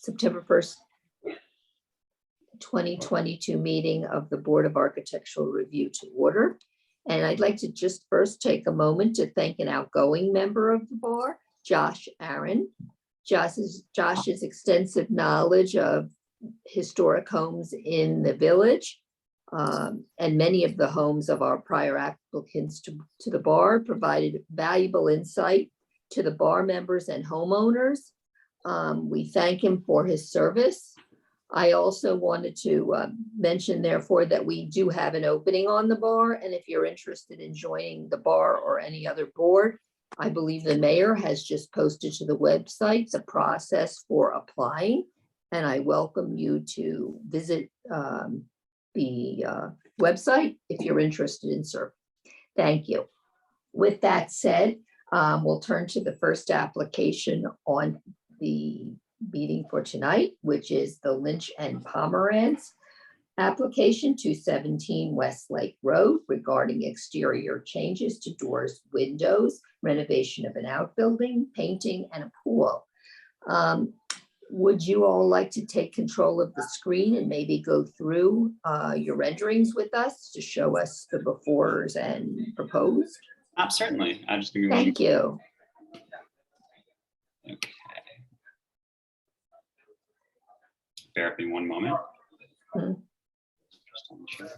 September 1st, 2022 meeting of the Board of Architectural Review to order. And I'd like to just first take a moment to thank an outgoing member of the bar, Josh Aaron. Josh's extensive knowledge of historic homes in the village and many of the homes of our prior applicants to the bar provided valuable insight to the bar members and homeowners. We thank him for his service. I also wanted to mention, therefore, that we do have an opening on the bar, and if you're interested in joining the bar or any other board, I believe the mayor has just posted to the website the process for applying, and I welcome you to visit the website if you're interested in serving. Thank you. With that said, we'll turn to the first application on the meeting for tonight, which is the Lynch and Pomerantz application, 217 Westlake Road, regarding exterior changes to doors, windows, renovation of an outbuilding, painting, and a pool. Would you all like to take control of the screen and maybe go through your renderings with us to show us the befores and proposed? Certainly. I just give me one. Thank you. Okay. Bear with me one moment. Hmm. Just to make sure.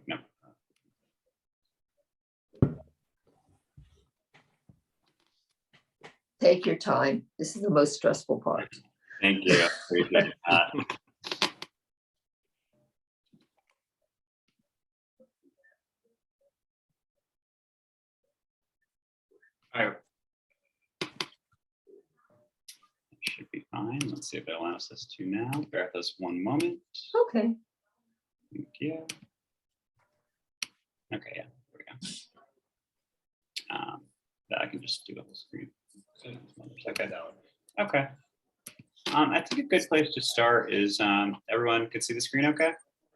No. Take your time. This is the most stressful part. Thank you. Appreciate that. All right. Should be fine. Let's see if it allows us to now. Bear with us one moment. Okay. Thank you. Okay, yeah, there we go. That I can just do on the screen. Okay. Okay. I think a good place to start is everyone can see the screen okay?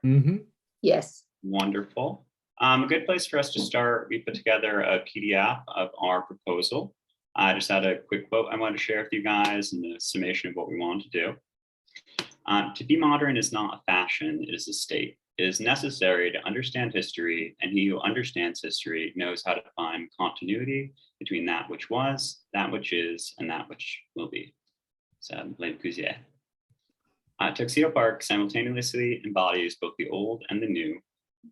Mm-hmm. Yes. Wonderful. A good place for us to start, we put together a PDF of our proposal. I just had a quick quote I wanted to share with you guys and the summation of what we want to do. To be modern is not a fashion, it is a state. It is necessary to understand history, and he who understands history knows how to find continuity between that which was, that which is, and that which will be. So, Le Corbusier. Tuxedo Park simultaneously embodies both the old and the new.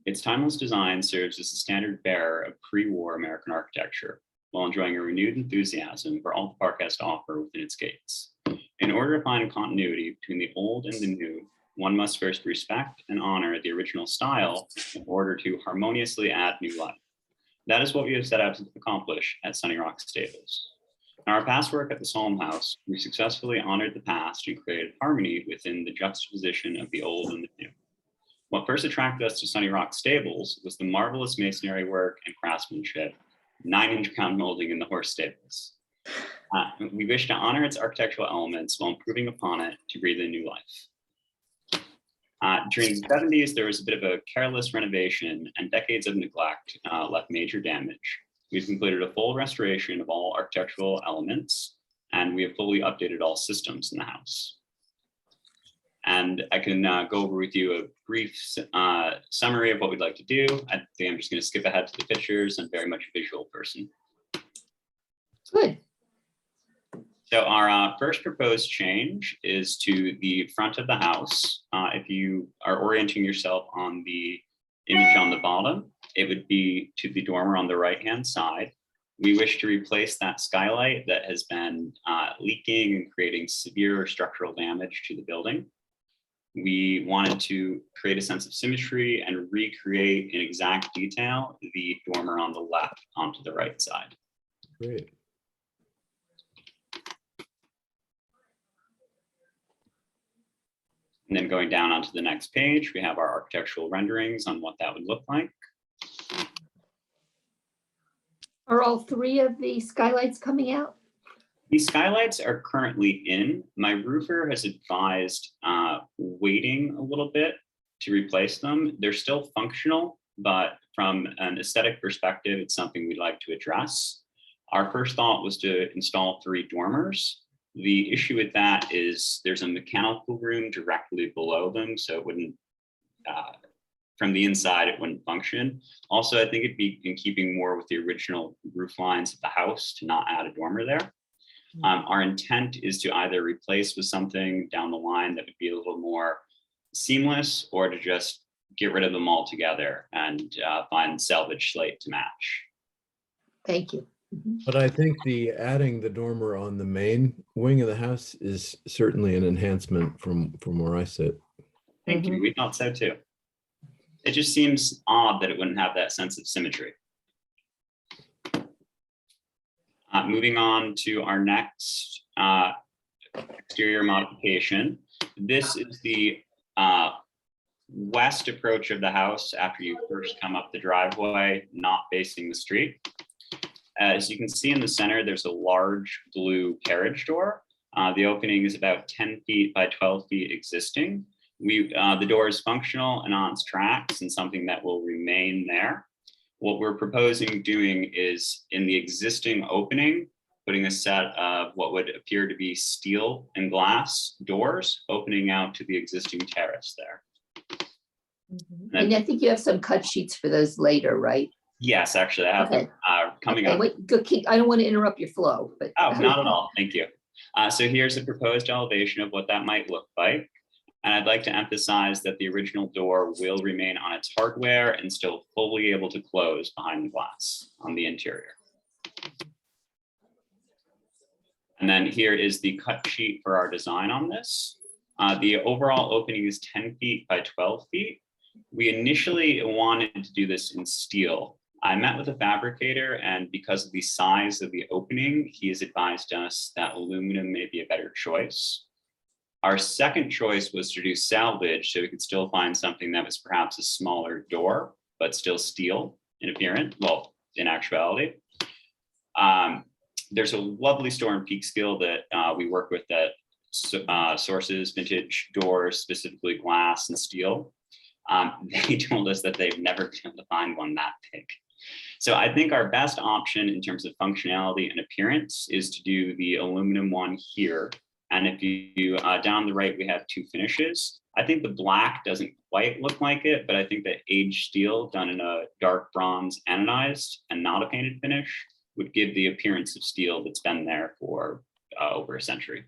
Its timeless design serves as the standard bearer of pre-war American architecture, while enjoying a renewed enthusiasm for all the park has to offer within its gates. In order to find continuity between the old and the new, one must first respect and honor the original style in order to harmoniously add new life. That is what we have set out to accomplish at Sunny Rock Stables. In our past work at the Solemn House, we successfully honored the past and created harmony within the juxtaposition of the old and the new. What first attracted us to Sunny Rock Stables was the marvelous masonry work and craftsmanship, 9-inch crown molding in the horse stables. We wish to honor its architectural elements while improving upon it to breathe a new life. During the 70s, there was a bit of a careless renovation, and decades of neglect left major damage. We've completed a full restoration of all architectural elements, and we have fully updated all systems in the house. And I can go over with you a brief summary of what we'd like to do. I think I'm just going to skip ahead to the pictures. I'm very much a visual person. Good. So our first proposed change is to the front of the house. If you are orienting yourself on the image on the bottom, it would be to the dormer on the right-hand side. We wish to replace that skylight that has been leaking and creating severe structural damage to the building. We wanted to create a sense of symmetry and recreate in exact detail the dormer on the left onto the right side. Great. And then going down onto the next page, we have our architectural renderings on what that would look like. Are all three of the skylights coming out? These skylights are currently in. My roofer has advised waiting a little bit to replace them. They're still functional, but from an aesthetic perspective, it's something we'd like to address. Our first thought was to install 3 dormers. The issue with that is there's a mechanical room directly below them, so it wouldn't, from the inside, it wouldn't function. Also, I think it'd be in keeping more with the original roof lines of the house to not add a dormer there. Our intent is to either replace with something down the line that would be a little more seamless, or to just get rid of them altogether and find salvage slate to match. Thank you. Mhm. But I think the adding the dormer on the main wing of the house is certainly an enhancement from where I sit. Thank you. We thought so too. It just seems odd that it wouldn't have that sense of symmetry. Moving on to our next exterior modification. This is the west approach of the house after you first come up the driveway, not facing the street. As you can see in the center, there's a large blue carriage door. The opening is about 10 feet by 12 feet existing. The door is functional and on its tracks and something that will remain there. What we're proposing doing is in the existing opening, putting a set of what would appear to be steel and glass doors opening out to the existing terrace there. And I think you have some cut sheets for those later, right? Yes, actually, I have Okay. coming Okay, up. wait, I don't want to interrupt your flow, but. Oh, not at all. Thank you. So here's a proposed elevation of what that might look like. And I'd like to emphasize that the original door will remain on its hardware and still fully able to close behind the glass on the interior. And then here is the cut sheet for our design on this. The overall opening is 10 feet by 12 feet. We initially wanted to do this in steel. I met with a fabricator, and because of the size of the opening, he has advised us that aluminum may be a better choice. Our second choice was to do salvage, so we could still find something that was perhaps a smaller door, but still steel in appearance, well, in actuality. There's a lovely store in Peekskill that we work with that sources vintage doors, specifically glass and steel. They told us that they've never been able to find one that big. So I think our best option in terms of functionality and appearance is to do the aluminum one here. And if you down the right, we have 2 finishes. I think the black doesn't quite look like it, but I think that aged steel done in a dark bronze anodized and not a painted finish would give the appearance of steel that's been there for over a century.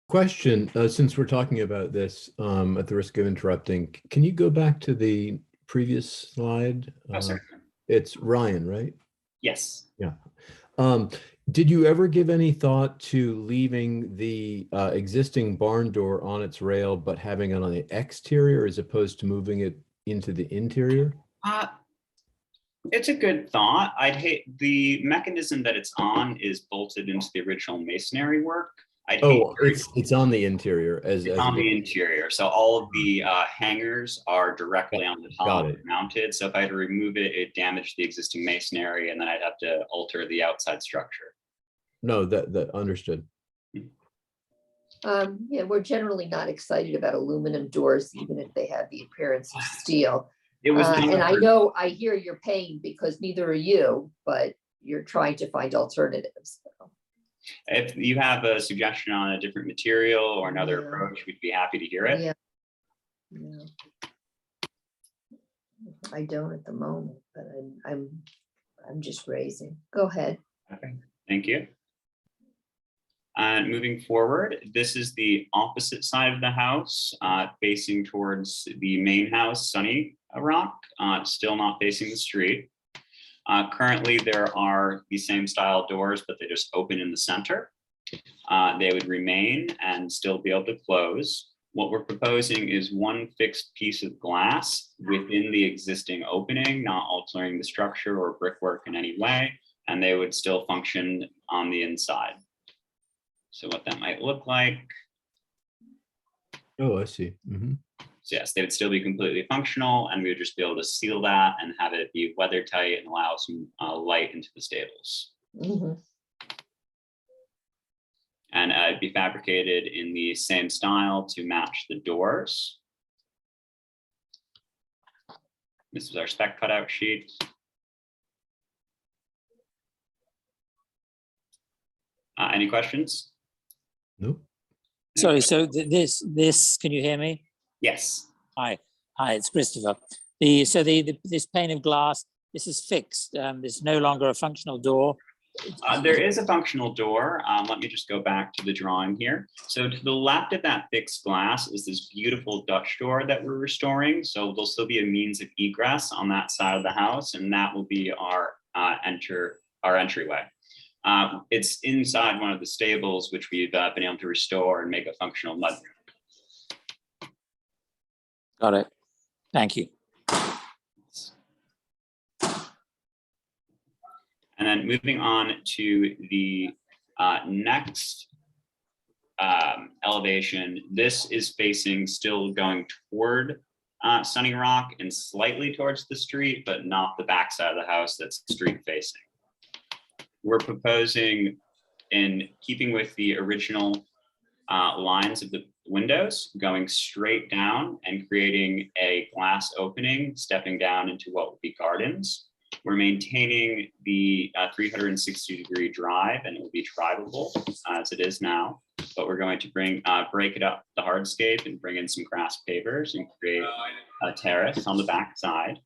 Question, since we're talking about this, at the risk of interrupting, can you go back to the previous slide? Oh, sorry. It's Ryan, right? Yes. Yeah. Did you ever give any thought to leaving the existing barn door on its rail, but having it on the exterior as opposed to moving it into the interior? It's a good thought. I'd hate the mechanism that it's on is bolted into the original masonry work. It's on the interior as on the interior. So all of the hangers are directly on the top mounted. So if I had to remove it, it damaged the existing masonry, and then I'd have to alter the outside structure. No, that understood. Yeah, we're generally not excited about aluminum doors, even if they have the appearance of steel. It was and I know, I hear your pain because neither are you, but you're trying to find alternatives. So. If you have a suggestion on a different material or another approach, we'd be happy to hear it. Yeah. I don't at the moment, but I'm just raising. Go ahead. Okay, thank you. And moving forward, this is the opposite side of the house, facing towards the main house, Sunny Rock, still not facing the street. Currently, there are the same style doors, but they just open in the center. They would remain and still be able to close. What we're proposing is one fixed piece of glass within the existing opening, not altering the structure or brickwork in any way, and they would still function on the inside. So what that might look like. Oh, I see. Mm-hmm. So yes, they would still be completely functional, and we would just be able to seal that and have it be weather tight and allow some light into the stables. Mm-hmm. And it'd be fabricated in the same style to match the doors. This is our spec cutout sheet. Any questions? Nope. Sorry, so this, can you hear me? Yes. Hi, it's Christopher. This pane of glass, this is fixed. There's no longer a functional door. There is a functional door. Let me just go back to the drawing here. So to the left of that fixed glass is this beautiful Dutch door that we're restoring. So there'll still be a means of egress on that side of the house, and that will be our entryway. It's inside one of the stables, which we've been able to restore and make a functional mudroom. Got it. Thank you. And then moving on to the next elevation, this is facing, still going toward Sunny Rock and slightly towards the street, but not the backside of the house that's street facing. We're proposing, in keeping with the original lines of the windows, going straight down and creating a glass opening, stepping down into what would be gardens. We're maintaining the 360-degree drive, and it will be drivable as it is now, but we're going to break it up the hardscape and bring in some grass pavers and create a terrace on the back side.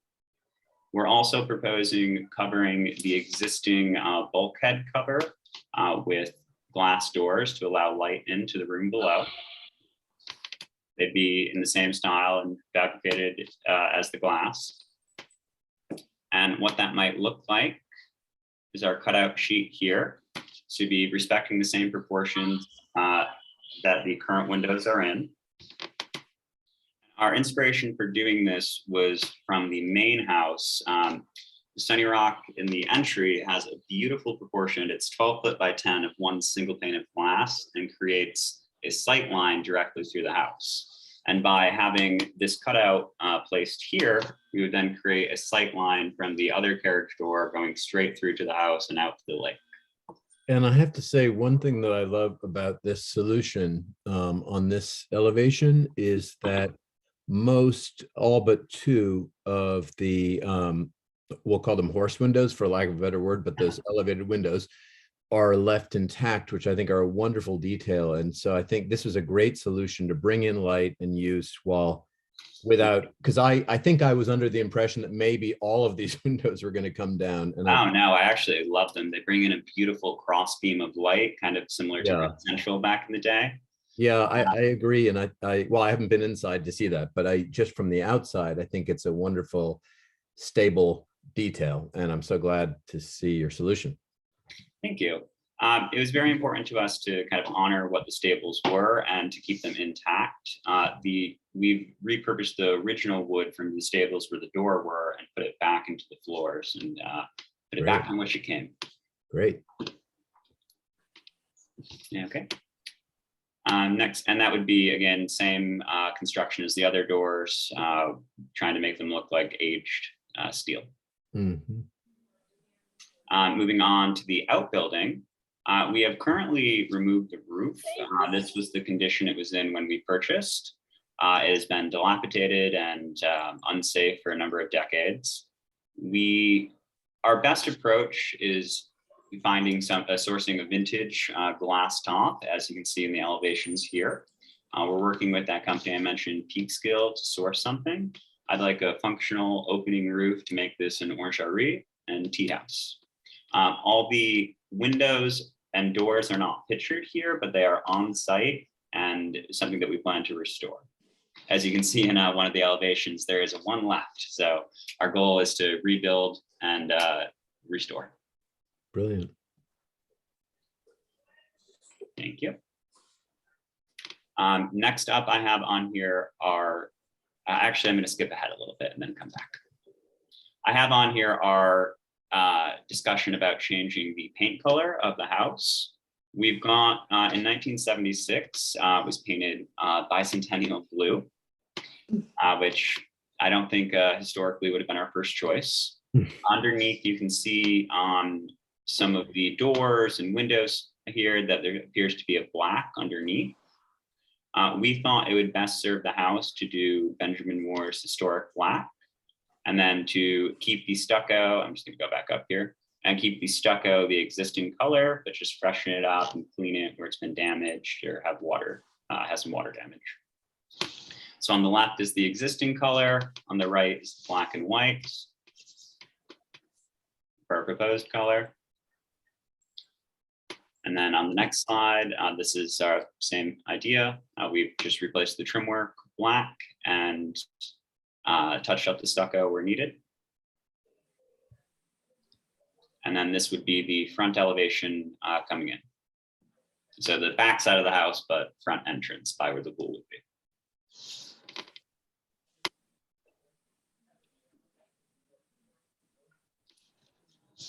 We're also proposing covering the existing bulkhead cover with glass doors to allow light into the room below. They'd be in the same style and fabricated as the glass. And what that might look like is our cutout sheet here. So be respecting the same proportions that the current windows are in. Our inspiration for doing this was from the main house. Sunny Rock in the entry has a beautiful proportion. It's 12 foot by 10 of one single pane of glass and creates a sight line directly through the house. And by having this cutout placed here, we would then create a sight line from the other carriage door going straight through to the house and out to the lake. And I have to say, one thing that I love about this solution on this elevation is that all but two of the, we'll call them horse windows for lack of a better word, but those elevated windows are left intact, which I think are a wonderful detail. And so I think this was a great solution to bring in light and use because I think I was under the impression that maybe all of these windows were going to come down. And Oh, no, I actually love them. They bring in a beautiful cross beam of light, kind of similar to Grand Central back in the day. Yeah, I agree. And well, I haven't been inside to see that, but just from the outside, I think it's a wonderful, stable detail. And I'm so glad to see your solution. Thank you. It was very important to us to kind of honor what the stables were and to keep them intact. We've repurposed the original wood from the stables where the door were and put it back into the floors and put it back on which it came. Great. Yeah, okay. Next, and that would be, again, same construction as the other doors, trying to make them look like aged steel. Mm-hmm. Moving on to the outbuilding, we have currently removed the roof. This was the condition it was in when we purchased. It has been dilapidated and unsafe for a number of decades. Our best approach is finding sourcing a vintage glass top, as you can see in the elevations here. We're working with that company I mentioned, Peekskill, to source something. I'd like a functional opening roof to make this an orangerie and tea house. All the windows and doors are not pictured here, but they are on site and something that we plan to restore. As you can see in one of the elevations, there is one left. So our goal is to rebuild and restore. Brilliant. Thank you. Next up, I have on here are, actually, I'm going to skip ahead a little bit and then come back. I have on here our discussion about changing the paint color of the house. We've got, in 1976, it was painted bicentennial blue, which I don't think historically would have been our first choice. Underneath, you can see on some of the doors and windows here that there appears to be a black underneath. We thought it would best serve the house to do Benjamin Moore's historic black. And then to keep the stucco, I'm just gonna go back up here and keep the stucco the existing color, but just freshen it up and clean it where it's been damaged or have water, has some water damage. So on the left is the existing color, on the right is black and white for our proposed color. And then on the next slide, this is our same idea. We've just replaced the trim work black and touched up the stucco where needed. And then this would be the front elevation coming in. So the back side of the house, but front entrance by where the pool would be.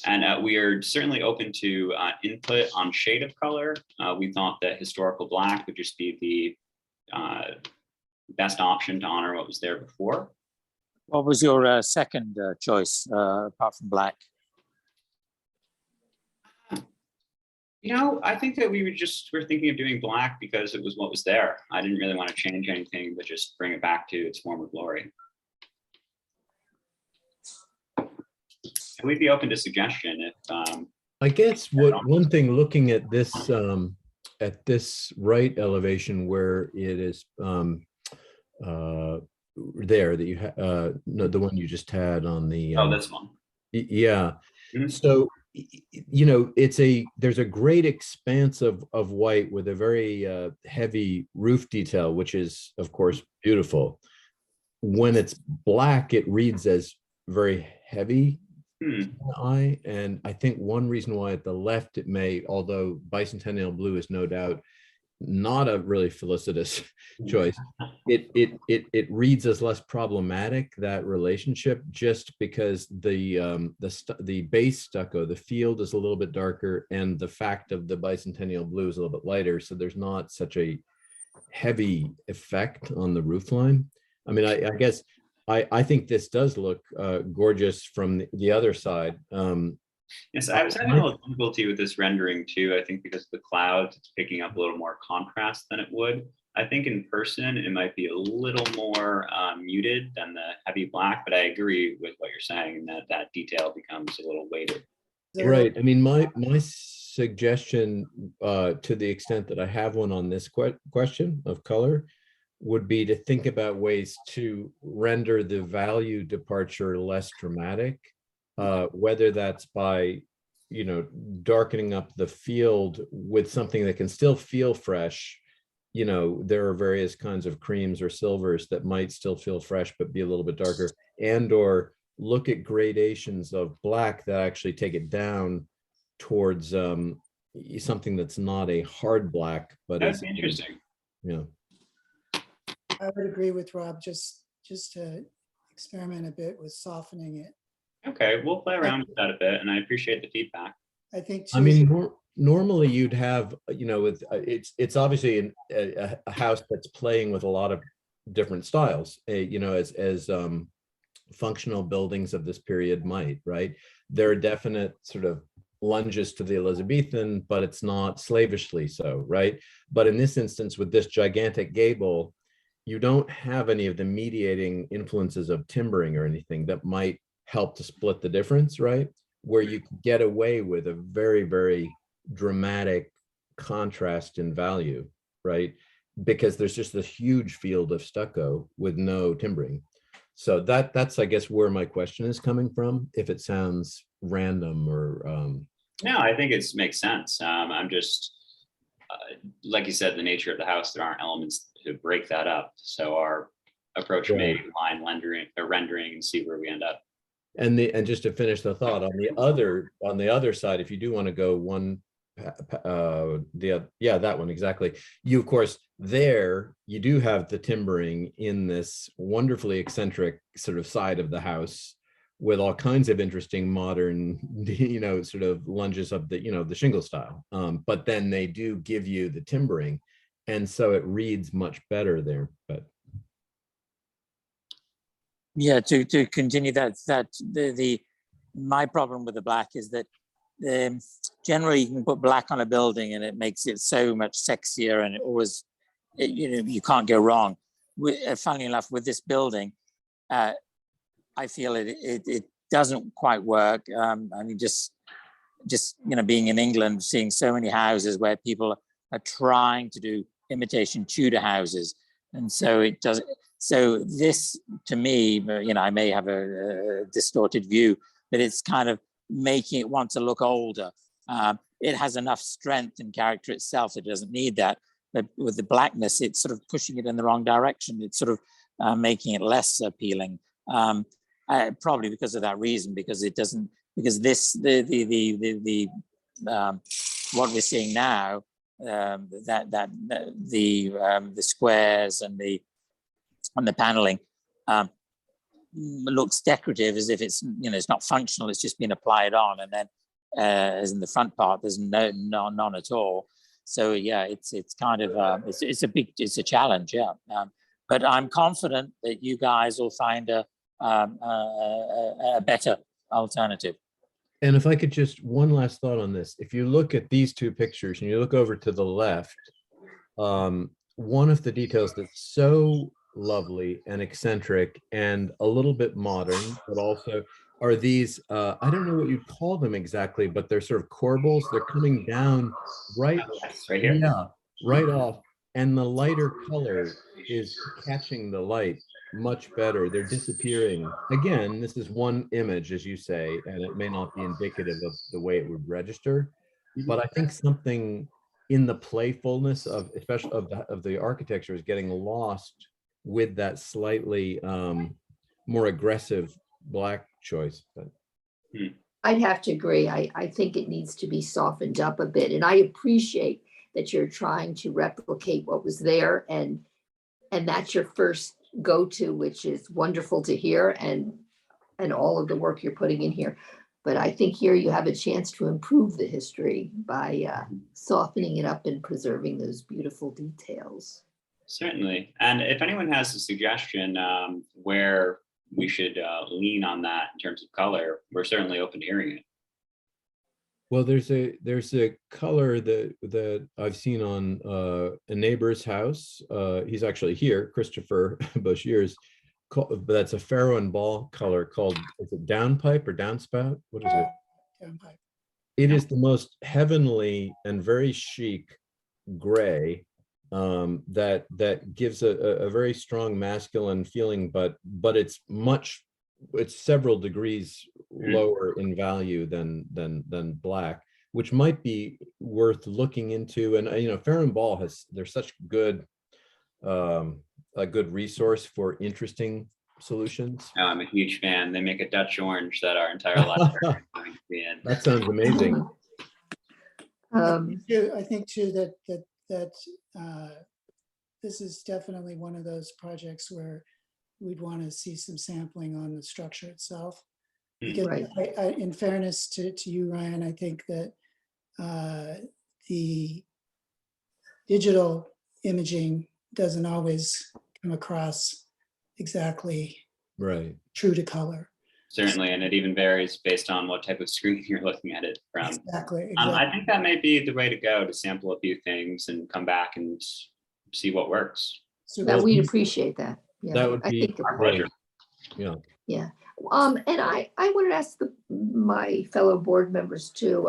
And we are certainly open to input on shade of color. We thought that historical black would just be the best option to honor what was there before. What was your second choice apart from black? You know, I think that we're thinking of doing black because it was what was there. I didn't really want to change anything, but just bring it back to its former glory. And we'd be open to suggestion if. I guess one thing looking at this right elevation where it is there that you have no, the one you just had on the Oh, this one. Yeah. Mhm. So you know, there's a great expanse of white with a very heavy roof detail, which is of course beautiful. When it's black, it reads as very heavy to the eye. And I think one reason why at the left it may, although bicentennial blue is no doubt not a really felicitous choice, it reads as less problematic, that relationship, just because the base stucco, the field is a little bit darker, and the fact of the bicentennial blue is a little bit lighter, so there's not such a heavy effect on the roof line. I mean, I guess I think this does look gorgeous from the other side. Yes, I was having a little difficulty with this rendering too. I think because of the clouds, it's picking up a little more contrast than it would. I think in person, it might be a little more muted than the heavy black, but I agree with what you're saying, that detail becomes a little weighted. Right. I mean, my suggestion, to the extent that I have one on this question of color, would be to think about ways to render the value departure less dramatic. Whether that's by, you know, darkening up the field with something that can still feel fresh. You know, there are various kinds of creams or silvers that might still feel fresh, but be a little bit darker, and or look at gradations of black that actually take it down towards something that's not a hard black, but That's interesting. Yeah. I would agree with Rob, just to experiment a bit with softening it. Okay, we'll play around with that a bit, and I appreciate the feedback. I think. I mean, normally you'd have, you know, with it's obviously a house that's playing with a lot of different styles, you know, as functional buildings of this period might, right? There are definite sort of lunges to the Elizabethan, but it's not slavishly so, right? But in this instance, with this gigantic gable, you don't have any of the mediating influences of timbering or anything that might help to split the difference, right? Where you can get away with a very, very dramatic contrast in value, right? Because there's just this huge field of stucco with no timbering. So that's, I guess, where my question is coming from, if it sounds random or... No, I think it makes sense. I'm just, like you said, the nature of the house, there aren't elements to break that up. So our approach may line rendering and see where we end up. And just to finish the thought, on the other side, if you do want to go one, that one exactly. You, of course, there you do have the timbering in this wonderfully eccentric sort of side of the house with all kinds of interesting modern, you know, sort of lunges of the, you know, the shingle style. But then they do give you the timbering, and so it reads much better there. But yeah, to continue that my problem with the black is that generally you can put black on a building and it makes it so much sexier, and it always, you know, you can't go wrong. Funnily enough, with this building, I feel it doesn't quite work. I mean, just being in England, seeing so many houses where people are trying to do imitation Tudor houses, and so it does. So this, to me, I may have a distorted view, but it's kind of making it want to look older. It has enough strength and character itself; it doesn't need that. But with the blackness, it's sort of pushing it in the wrong direction. It's sort of making it less appealing. Probably because of that reason, because it doesn't. Because this, what we're seeing now, the squares and the paneling looks decorative, as if it's it's not functional. It's just been applied on, and then as in the front part, there's none at all. So yeah, it's kind of it's a challenge, yeah. But I'm confident that you guys will find a better alternative. And if I could just one last thought on this, if you look at these two pictures and you look over to the left, one of the details that's so lovely and eccentric and a little bit modern, but also are these, I don't know what you'd call them exactly, but they're sort of corbels. They're coming down right, Yes, right here. yeah, right off. And the lighter color is catching the light much better. They're disappearing. Again, this is one image, as you say, and it may not be indicative of the way it would register, but I think something in the playfulness of, especially of the architecture, is getting lost with that slightly more aggressive black choice. But I'd have to agree. I think it needs to be softened up a bit, and I appreciate that you're trying to replicate what was there, and that's your first go-to, which is wonderful to hear, and all of the work you're putting in here. But I think here you have a chance to improve the history by softening it up and preserving those beautiful details. Certainly. And if anyone has a suggestion where we should lean on that in terms of color, we're certainly open to hearing it. well, there's a color that I've seen on a neighbor's house. He's actually here, Christopher Boshiers. That's a Farrow and Ball color called, is it downpipe or downspout? What is it? Downpipe. It is the most heavenly and very chic gray that gives a very strong masculine feeling, but it's several degrees lower in value than black, which might be worth looking into. And Farrow and Ball there's such good a good resource for interesting solutions. Oh, I'm a huge fan. They make a Dutch orange that our entire life is going to be in. That sounds amazing. I think too that this is definitely one of those projects where we'd want to see some sampling on the structure itself. Because Right. in fairness to you, Ryan, I think that the digital imaging doesn't always come across exactly Right. true to color. Certainly, and it even varies based on what type of screen you're looking at it from. Exactly. I think that may be the way to go, to sample a few things and come back and see what works. That we'd appreciate that. Yeah, That would I be think Our great. pleasure. Yeah. Yeah. And I wanted to ask my fellow board members too.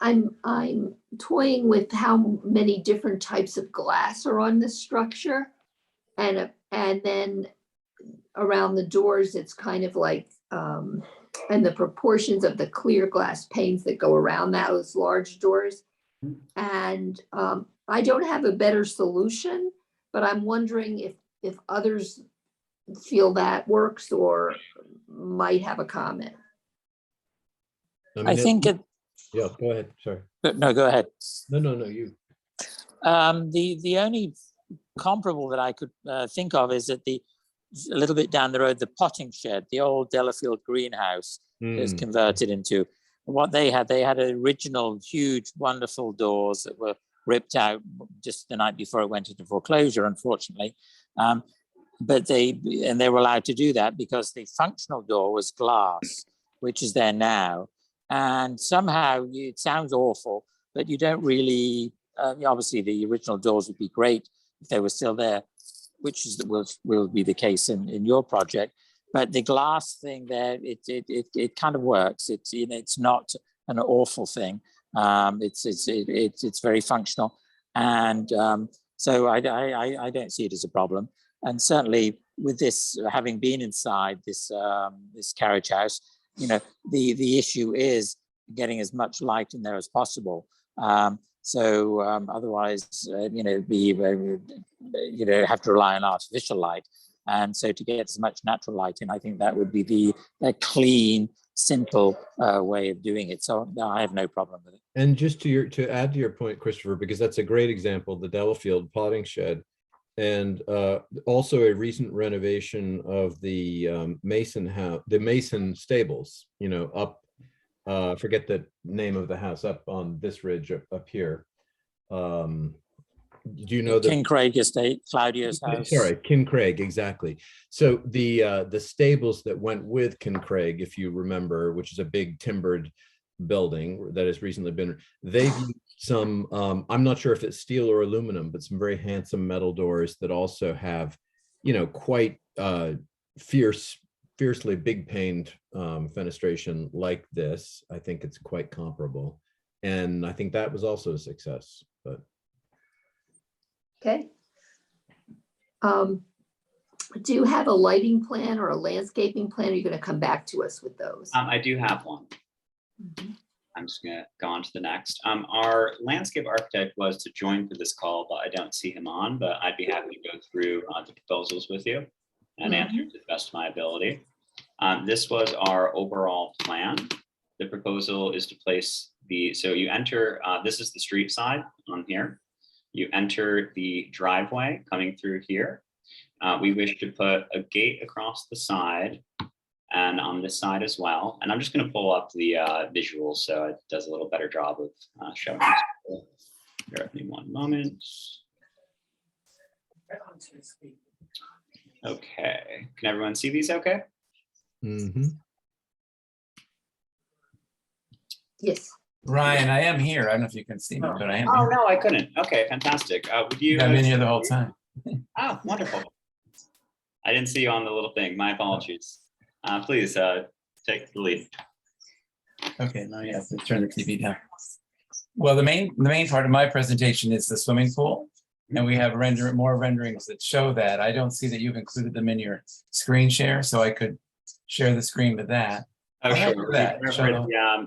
I'm toying with how many different types of glass are on this structure, and then around the doors, it's kind of like and the proportions of the clear glass panes that go around those large doors. And I don't have a better solution, but I'm wondering if others feel that works or might have a comment. I think it. Yeah, go ahead. Sorry. No, go ahead. No, you. The only comparable that I could think of is that a little bit down the road, the potting shed, the old Delafield greenhouse is converted into. What they had original huge, wonderful doors that were ripped out just the night before it went into foreclosure, unfortunately. But they were allowed to do that because the functional door was glass, which is there now. And somehow it sounds awful, but you don't really, obviously the original doors would be great if they were still there, which will be the case in your project. but the glass thing there, it kind of works. It's, you know, it's not an awful thing. It's very functional, and so I don't see it as a problem. And certainly with this, having been inside this this carriage house, you know, the issue is getting as much light in there as possible. Otherwise, you know, you know, have to rely on artificial light. And so to get as much natural light in, I think that would be a clean, simple way of doing it. So no, I have no problem with it. And just to add to your point, Christopher, because that's a great example, the Delafield potting shed, and also a recent renovation of the Mason house, the Mason stables, you know, up, forget the name of the house, up on this ridge up here. Do you know the King Craig Estate, Claudio's house? Sorry, Kincraig, exactly. So the stables that went with Kincraig, if you remember, which is a big timbered building that has recently been, they've used some, I'm not sure if it's steel or aluminum, but some very handsome metal doors that also have, you know, quite fiercely big paned fenestration like this. I think it's quite comparable. And I think that was also a success, but. Okay. Do you have a lighting plan or a landscaping plan? Are you going to come back to us with those? I do have one. Mhm. I'm just gonna go on to the next. Our landscape architect was to join for this call, but I don't see him on, but I'd be happy to go through the proposals with you and answer to the best of my ability. This was our overall plan. The proposal is to place so you enter, this is the street side on here. You enter the driveway coming through here. We wish to put a gate across the side and on this side as well. And I'm just going to pull up the visuals so it does a little better job of showing this. Bear with me one moment. Okay, can everyone see these okay? Mm-hmm. Yes. Ryan, I am here. I don't know if you can see me, but I am Oh, here. no, I couldn't. Okay, fantastic. Would you? I've been here the whole time. Oh, wonderful. I didn't see you on the little thing. My apologies. Please take the lead. Okay, now you have to turn the TV down. Well, the main part of my presentation is the swimming pool, and we have more renderings that show that. I don't see that you've included them in your screen share, so I could share the screen with that. Oh, I'll sure. help with that. For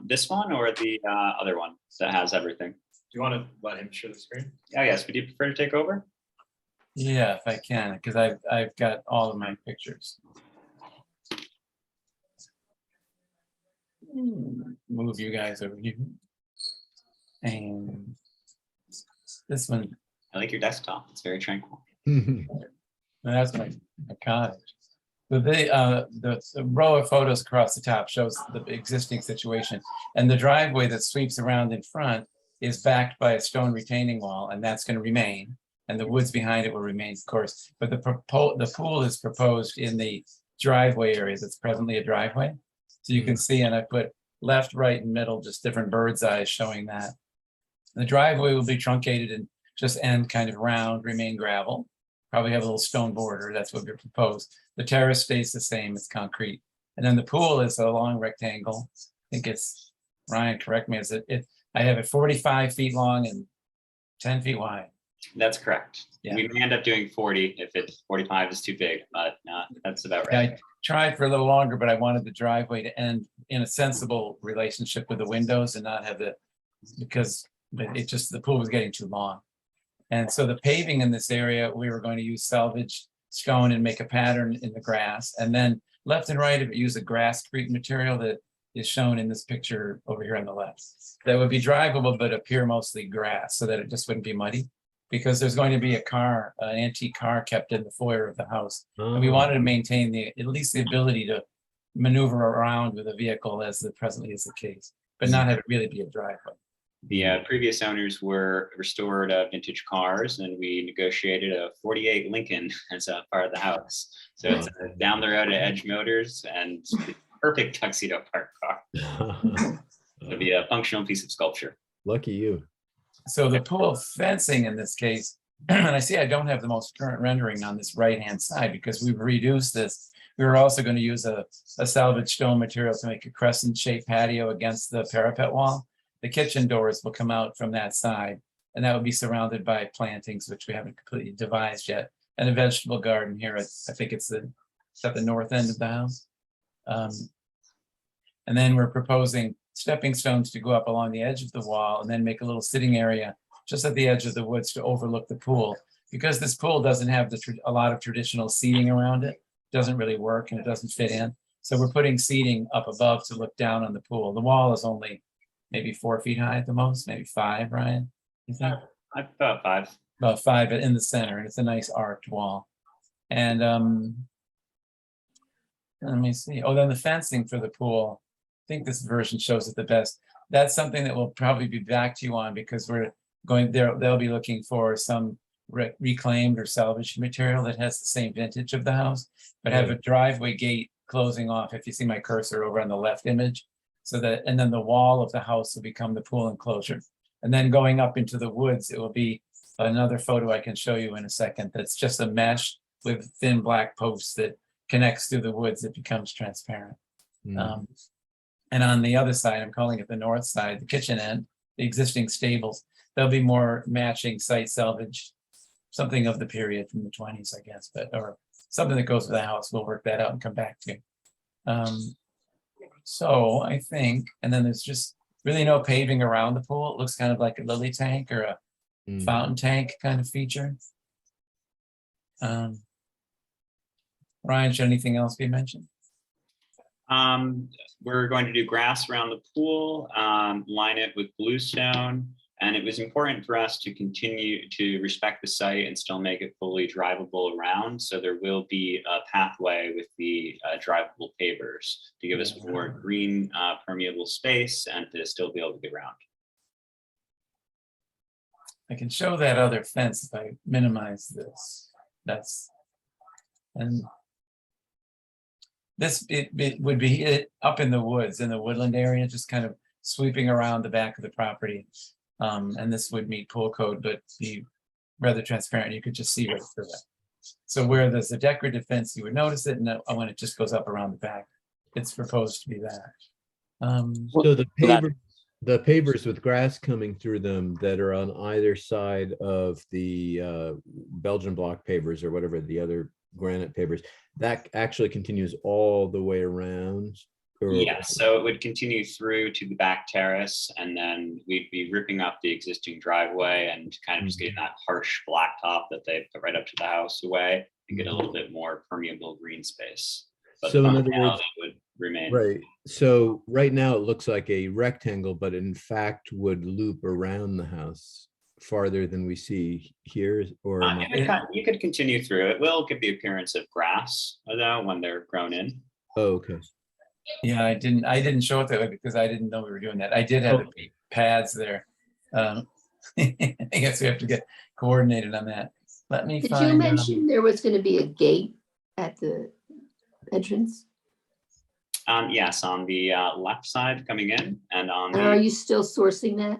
this one or the other one that has everything? Do you want to let him share the screen? Oh, yes. Would you prefer to take over? Yeah, if I can, because I've got all of my pictures. Move you guys over here. And this one, I like your desktop. It's very tranquil. that's my cottage. The row of photos across the top shows the existing situation. And the driveway that sweeps around in front is backed by a stone retaining wall, and that's going to remain. And the woods behind it will remain, of course. But the pool is proposed in the driveway area that's presently a driveway. So you can see, and I put left, right, and middle, just different bird's eyes showing that. The driveway will be truncated and just end kind of round, remain gravel. Probably have a little stone border. That's what we proposed. The terrace stays the same. It's concrete. And then the pool is a long rectangle. I think it's, Ryan, correct me, I have it 45 feet long and 10 feet wide. That's correct. Yeah. We may end up doing 40 if it's 45 is too big, but that's about Yeah, right. I tried for a little longer, but I wanted the driveway to end in a sensible relationship with the windows and not have because the pool was getting too long. And so the paving in this area, we were going to use salvage stone and make a pattern in the grass. And then left and right of it, use a grasscrete material that is shown in this picture over here on the left. That would be drivable, but appear mostly grass so that it just wouldn't be muddy. Because there's going to be an antique car kept in the foyer of the house. And we wanted to maintain at least the ability to maneuver around with a vehicle as presently is the case, but not have it really be a driveway. The previous owners were restored vintage cars, and we negotiated a 48 Lincoln as a part of the house. So it's down the road at Edge Motors and perfect tuxedo park car. It'll be a functional piece of sculpture. Lucky you. So the pool fencing in this case, and I see I don't have the most current rendering on this right-hand side because we've reduced this. We were also going to use a salvaged stone material to make a crescent shaped patio against the parapet wall. The kitchen doors will come out from that side, and that would be surrounded by plantings, which we haven't completely devised yet, and a vegetable garden here. I think it's at the north end of the house. And then we're proposing stepping stones to go up along the edge of the wall and then make a little sitting area just at the edge of the woods to overlook the pool. Because this pool doesn't have a lot of traditional seating around it, doesn't really work and it doesn't fit in. So we're putting seating up above to look down on the pool. The wall is only maybe 4 feet high at the most, maybe 5, Ryan, you think? About 5. About 5 in the center, and it's a nice arched wall. And let me see. Oh, then the fencing for the pool. I think this version shows it the best. That's something that we'll probably be back to you on because we're going there. They'll be looking for some reclaimed or salvaged material that has the same vintage of the house, but have a driveway gate closing off. If you see my cursor over on the left image, so that, and then the wall of the house will become the pool enclosure. And then going up into the woods, it will be another photo I can show you in a second. That's just a mesh with thin black posts that connects through the woods. It becomes transparent. And on the other side, I'm calling it the north side, the kitchen end, the existing stables, there'll be more matching site salvage, something of the period from the 20s, I guess, but or something that goes with the house. We'll work that out and come back to. So I think, and then there's just really no paving around the pool. It looks kind of like a lily tank or a fountain tank kind of feature. Ryan, should anything else be mentioned? We're going to do grass around the pool, line it with bluestone. And it was important for us to continue to respect the site and still make it fully drivable around. So there will be a pathway with the drivable pavers to give us more green permeable space and to still be able to get around. I can show that other fence if I minimize this. And this, it would be up in the woods, in the woodland area, just kind of sweeping around the back of the property. And this would meet pool code, but be rather transparent. You could just see right through it. So where there's a decorative fence, you would notice it, and when it just goes up around the back, it's proposed to be that. So the pavers with grass coming through them that are on either side of the Belgian block pavers or whatever the other granite pavers, that actually continues all the way around. Yeah, so it would continue through to the back terrace, and then we'd be ripping up the existing driveway and kind of just getting that harsh blacktop that they put right up to the house away and get a little bit more permeable green space. But So the in other words, functionality would remain. right. So right now it looks like a rectangle, but in fact would loop around the house farther than we see here, or You could continue through. It will give the appearance of grass, though, when they're grown in. oh, okay. Yeah, I didn't show it that way because I didn't know we were doing that. I did have the pads there. I guess we have to get coordinated on that. Let me Did find. you mention there was going to be a gate at the entrance? Yes, on the left side coming in, and on And are the you still sourcing that?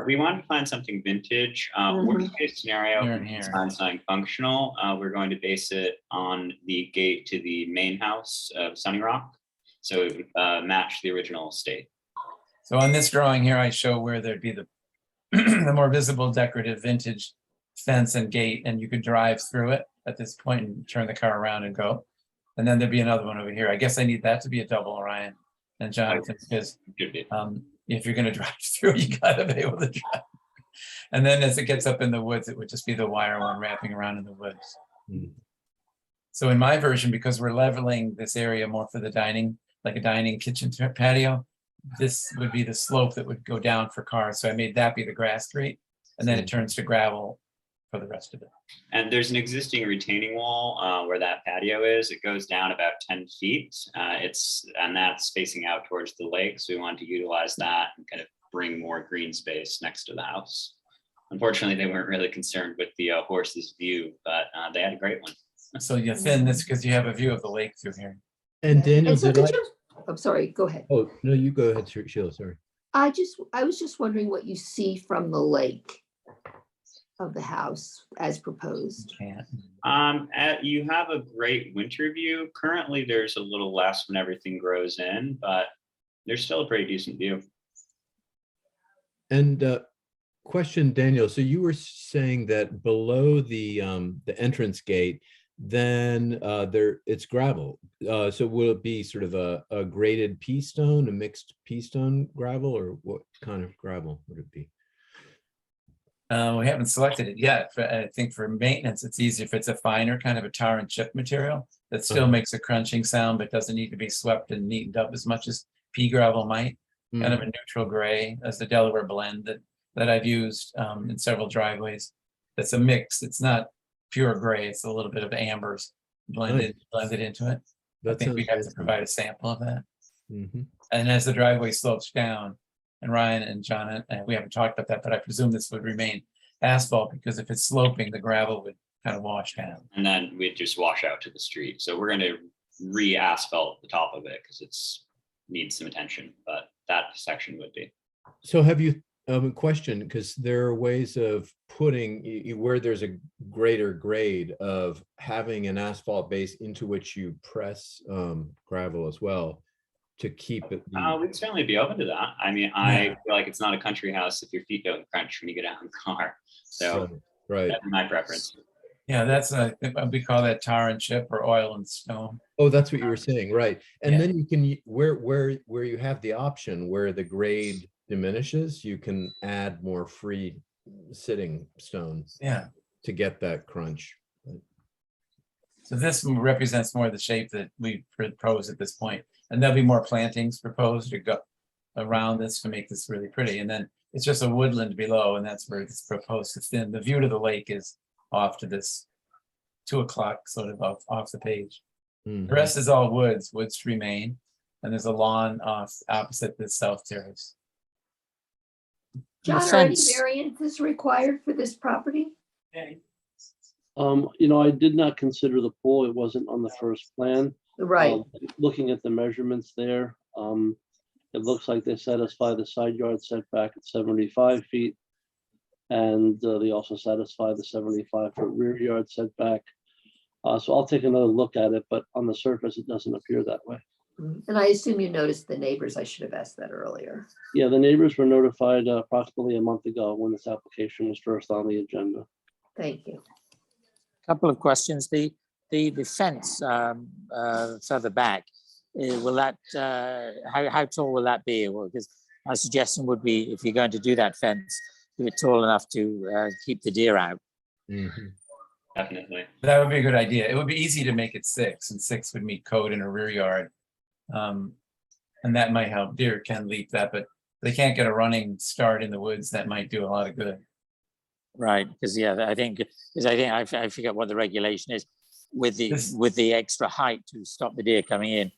we want to find something vintage. Worst case scenario, Here and here. find something functional. We're going to base it on the gate to the main house of Sunny Rock, so it would match the original estate. So on this drawing here, I show where there'd be the the more visible decorative vintage fence and gate, and you could drive through it at this point and turn the car around and go. And then there'd be another one over here. I guess I need that to be a double, Orion and Jonathan, because Should be. if you're going to drive through, you got to be able to drive. And then as it gets up in the woods, it would just be the wire one wrapping around in the woods. So in my version, because we're leveling this area more for the dining, like a dining kitchen patio, this would be the slope that would go down for cars. So I made that be the grass street, and then it turns to gravel for the rest of it. And there's an existing retaining wall where that patio is. It goes down about 10 feet. And that's facing out towards the lake. So we wanted to utilize that and kind of bring more green space next to the house. Unfortunately, they weren't really concerned with the horse's view, but they had a great one. So you thin this because you have a view of the lake through here. And Daniel, And so did could I? you, I'm sorry, go ahead. Oh, no, you go ahead, Sheila, sorry. I was just wondering what you see from the lake. of the house as proposed? Can't. You have a great winter view. Currently, there's a little less when everything grows in, but there's still a pretty decent view. And question, Daniel, so you were saying that below the entrance gate, then it's gravel. So will it be sort of a graded pea stone, a mixed pea stone gravel, or what kind of gravel would it be? We haven't selected it yet. I think for maintenance, it's easier if it's a finer kind of a tar and chip material that still Uh-huh. makes a crunching sound, but doesn't need to be swept and neatened up as much as pea gravel might. Kind of a neutral gray, as the Delaware blend that I've used in several driveways. That's a mix. It's not pure gray. It's a little bit of ambers blended into it. I That think we sounds have to nice. provide a sample of that. Mhm. And as the driveway slopes down, and Ryan and John, and we haven't talked about that, but I presume this would remain asphalt, because if it's sloping, the gravel would kind of wash down. And then we'd just wash out to the street. So we're going to re-asphalt the top of it because it's needs some attention, but that section would be. So have you, question, because there are ways of putting, where there's a greater grade of having an asphalt base into which you press gravel as well to keep it. We'd certainly be open to that. I mean, I feel like it's not a country house if your feet don't crunch when you get out in the car. So Right. that's my preference. Yeah, that's we call that tar and chip or oil and stone. Oh, that's what you were saying, right? And Yeah. then you can, where you have the option where the grade diminishes, you can add more free sitting stone Yeah. to get that crunch. So this represents more the shape that we propose at this point. And there'll be more plantings proposed to go around this to make this really pretty. And then it's just a woodland below, and that's where it's proposed to thin. The view to the lake is off to this 2 o'clock sort of off the page. Mhm. The rest is all woods to remain. And there's a lawn off opposite the south terrace. John, are any fence. variances required for this property? I did not consider the pool. It wasn't on the first plan. Right, Looking at the measurements there, it looks like they satisfy the side yard setback at 75 feet. And they also satisfy the 75-foot rear yard setback. So I'll take another look at it, but on the surface, it doesn't appear that way. and I assume you noticed the neighbors. I should have asked that earlier. Yeah, the neighbors were notified approximately a month ago when this application was first on the agenda. Thank you. Couple of questions. The fence further back, will that how tall will that be? Well, because my suggestion would be, if you're going to do that fence, do it tall enough to keep the deer out. Mhm. Definitely. That would be a good idea. It would be easy to make it 6, and 6 would meet code in a rear yard. And that might help. Deer can leap that, but they can't get a running start in the woods. That might do a lot of good. Right, because I forget what the regulation is with the extra height to stop the deer coming in.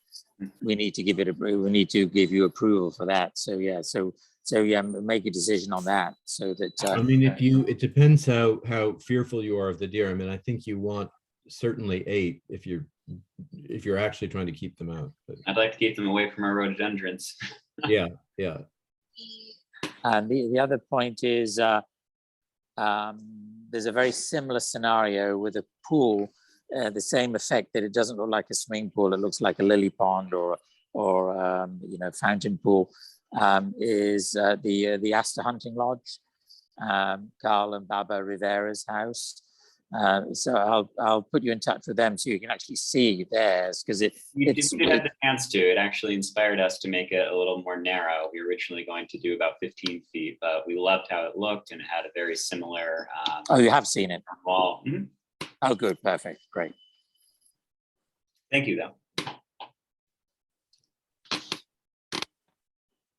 We need to give you approval for that. So yeah, make a decision on that so that. I mean, it depends how fearful you are of the deer. I mean, I think you want certainly 8 if you're actually trying to keep them out. But I'd like to keep them away from our rhododendrons. yeah. And the other point is there's a very similar scenario with a pool, the same effect, that it doesn't look like a swimming pool. It looks like a lily pond or fountain pool. Is the Astor Hunting Lodge, Carl and Baba Rivera's house. So I'll put you in touch with them so you can actually see theirs, because We did have the chance to. It actually inspired us to make it a little more narrow. We were originally going to do about 15 feet, but we loved how it looked, and it had a very similar Oh, you have seen it. wall. Mhm. Oh, good, perfect, great. Thank you, though.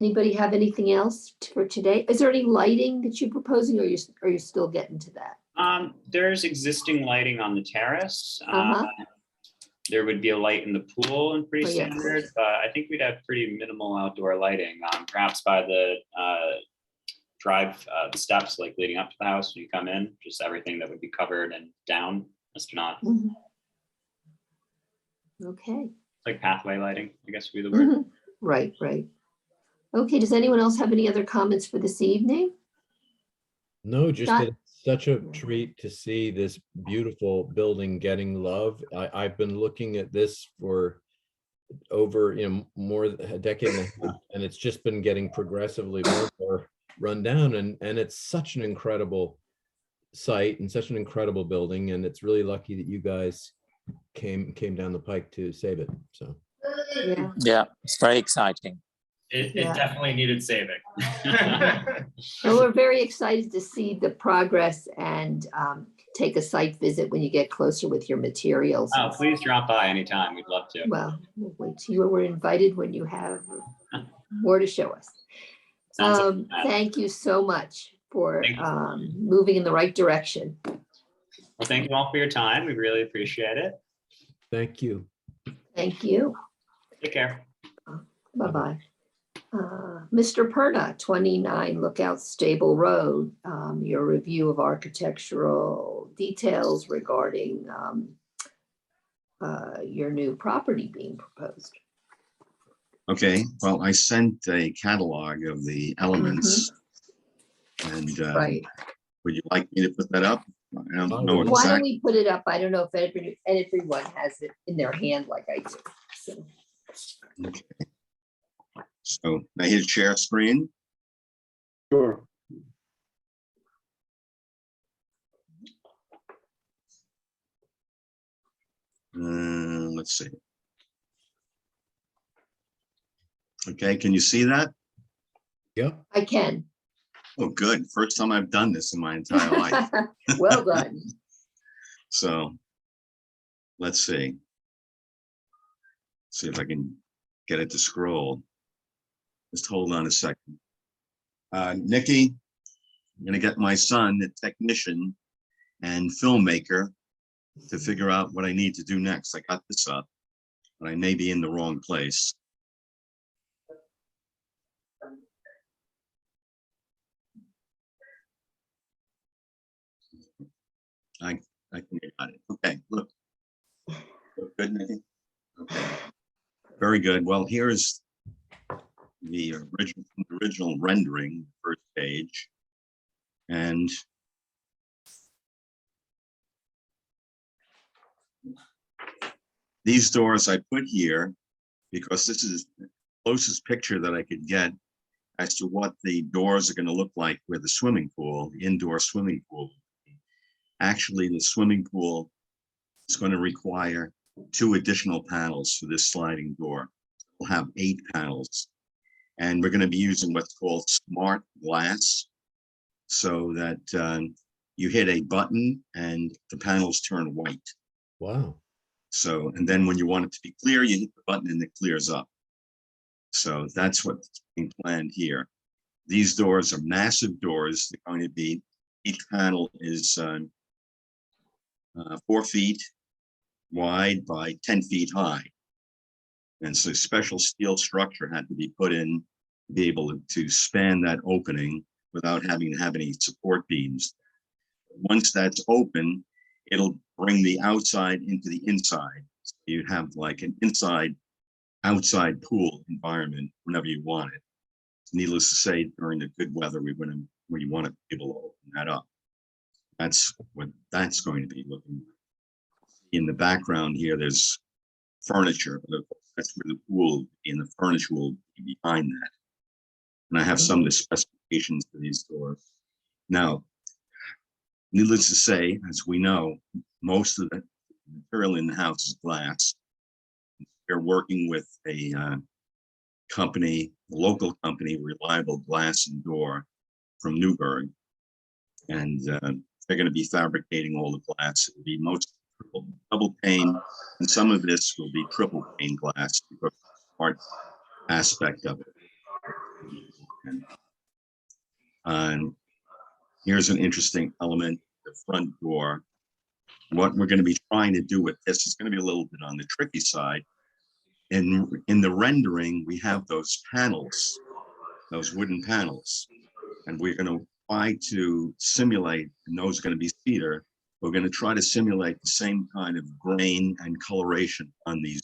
Anybody have anything else for today? Is there any lighting that you're proposing, or are you still getting to that? There's existing lighting on the terrace. Uh-huh. There would be a light in the pool and pretty Oh, yes. standard, but I think we'd have pretty minimal outdoor lighting, perhaps by the the steps like leading up to the house when you come in, just everything that would be covered and down, Mr. Not Mhm. Okay. like pathway lighting, I guess would be the word. Mhm. Right. Okay, does anyone else have any other comments for this evening? No, just Scott? that such a treat to see this beautiful building getting love. I've been looking at this for over, more than a decade and a half, and it's just been getting progressively more and more run down. And it's such an incredible site and such an incredible building. And it's really lucky that you guys came down the pike to save it. So. Yeah. Yeah, it's very exciting. It Yeah. definitely needed saving. And we're very excited to see the progress and take a site visit when you get closer with your materials. Oh, please drop by anytime. We'd love to. Well, we'll wait till you were invited when you have more to show us. Sounds like a plan. Thank you so much for Thank you. moving in the right direction. Well, thank you all for your time. We really appreciate it. Thank you. Thank you. Take care. Bye-bye. Mr. Perna, 29 Lookout Stable Road, your review of architectural details regarding your new property being proposed. Okay, well, I sent a catalog of the elements. And Right. would you like me to put that up? I don't know Why Why don't exactly. we put it up? I don't know if everyone has it in their hand like I do. So, So I hit share screen. Sure. Let's see. Okay, can you see that? Yep. I can. Oh, good. First time I've done this in my entire life. Well done. So let's see. See if I can get it to scroll. Just hold on a second. Nikki, I'm gonna get my son, the technician and filmmaker, to figure out what I need to do next. I got this up, but I may be in the wrong place. I can get it. Okay, look. Look good, Nikki? Okay. Very good. Well, here's the original rendering, first page. And these doors I put here because this is the closest picture that I could get as to what the doors are going to look like with the swimming pool, the indoor swimming pool. Actually, the swimming pool is going to require 2 additional panels for this sliding door. We'll have 8 panels. And we're going to be using what's called smart glass, so that you hit a button and the panels turn white. Wow. So, and then when you want it to be clear, you hit the button and it clears up. So that's what's being planned here. These doors are massive doors. They're going to be, each panel is 4 feet wide by 10 feet high. And so special steel structure had to be put in to be able to span that opening without having to have any support beams. Once that's open, it'll bring the outside into the inside. So you have like an outside pool environment whenever you want it. Needless to say, during the good weather, we want to be able to open that up. That's what that's going to be looking like. In the background here, there's furniture, but of course that's where the pool will be, and the furniture will be behind that. And I have some of the specifications for these doors. Now, needless to say, as we know, most of the material in the house is glass. They're working with a company, a local company, Reliable Glass and Door from Newburgh. And they're going to be fabricating all the glass. It'll be most double pane, and some of this will be triple pane glass because of the art aspect of it. And here's an interesting element, the front door. What we're going to be trying to do with this is going to be a little bit on the tricky side. In the rendering, we have those panels, those wooden panels, and we're going to try to simulate, and those are going to be cedar. We're going to try to simulate the same kind of grain and coloration on this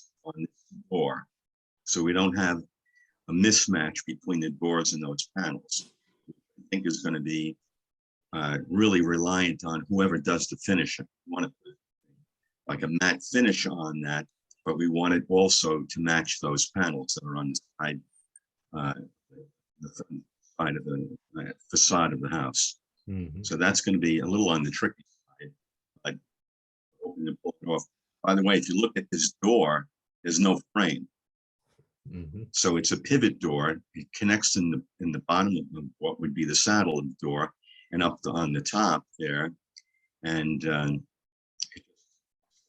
door, so we don't have a mismatch between the doors and those panels. I think is going to be really reliant on whoever does the finishing. We want to put like a matte finish on that, but we want it also to match those panels that are on the side, side of the facade of the house. Mhm. So that's going to be a little on the tricky side. But open and pull it off. By the way, if you look at this door, there's no frame. Mhm. So it's a pivot door. It connects in the bottom of what would be the saddle of the door and up on the top there. And it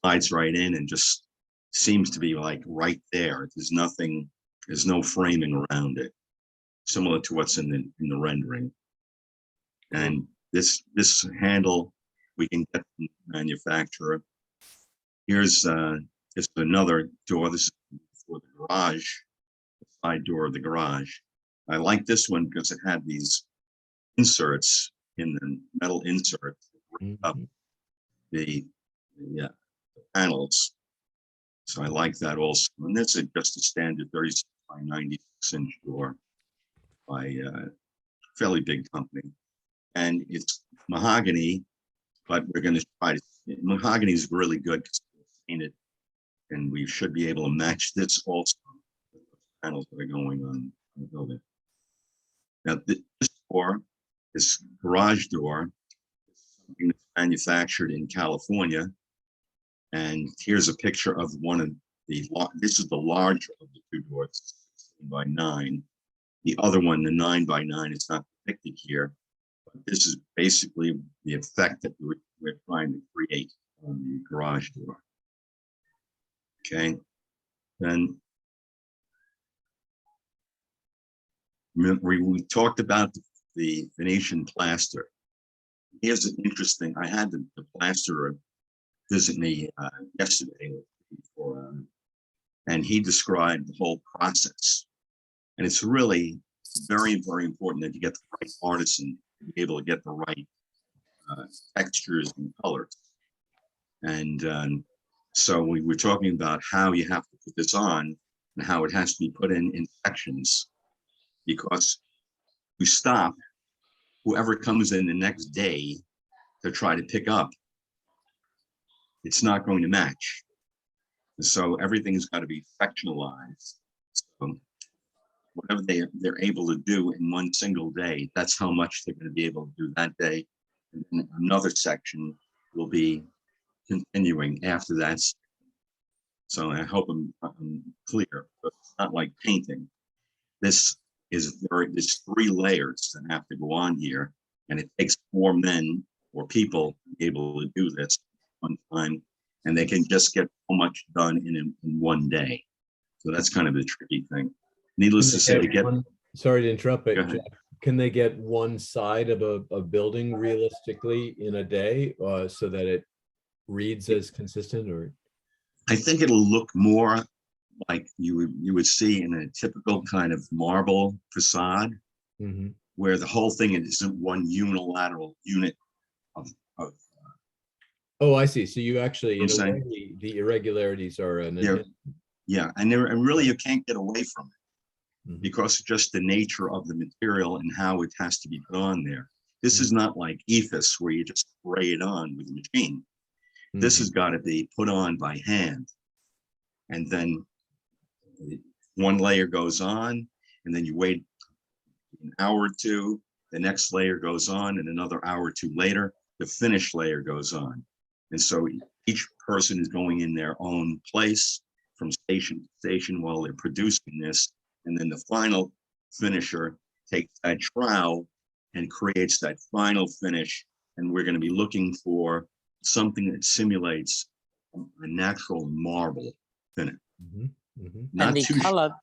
slides right in and just seems to be like right there. There's nothing, there's no framing around it, similar to what's in the rendering. And this handle we can get from the manufacturer. Here's another door. This is for the garage, the side door of the garage. I like this one because it had these inserts in the metal inserts that bring up Mhm. the panels. So I like that also. And this is just a standard 36 by 96 inch door by a fairly big company. And it's mahogany, but we're going to try to, mahogany is really good because it's painted, and we should be able to match this also with the panels that are going on the building. Now, this door, this garage door, is something that's manufactured in California. And here's a picture of one of the, this is the larger of the two doors, 16 by 9. The other one, the 9 by 9, is not depicted here. But this is basically the effect that we're trying to create on the garage door. Okay, then we talked about the Venetian plaster. Here's an interesting, I had the plasterer visit me yesterday, and he described the whole process. And it's really very, very important that you get the right artisan to be able to get the right textures and colors. And so we were talking about how you have to put this on and how it has to be put in sections, because you stop, whoever comes in the next day to try to pick up, it's not going to match. So everything's got to be sectionalized. So whatever they're able to do in one single day, that's how much they're going to be able to do that day. And then another section will be continuing after that. So I hope I'm clear, but it's not like painting. This is there's 3 layers that have to go on here, and it takes 4 men or people to be able to do this one time, and they can just get so much done in one day. So that's kind of the tricky thing. Needless to say, to get. Sorry to interrupt, but Go ahead. Jeff, can they get one side of a building realistically in a day so that it reads as consistent? Or I think it'll look more like you would see in a typical kind of marble facade, Mhm. where the whole thing isn't one unilateral unit of Oh, I see. So you actually, in I'm a saying- way, the irregularities are an Yeah. Yeah, and really you can't get away from it Mhm. because of just the nature of the material and how it has to be put on there. This is not like ephes where you just spray it on with a machine. This Mhm. has got to be put on by hand. And then one layer goes on, and then you wait an hour or two, the next layer goes on, and another hour or two later, the finished layer goes on. And so each person is going in their own place from station to station while they're producing this. And then the final finisher takes that trowel and creates that final finish. And we're going to be looking for something that simulates a natural marble finish. Mhm. Mhm. Not And the too color,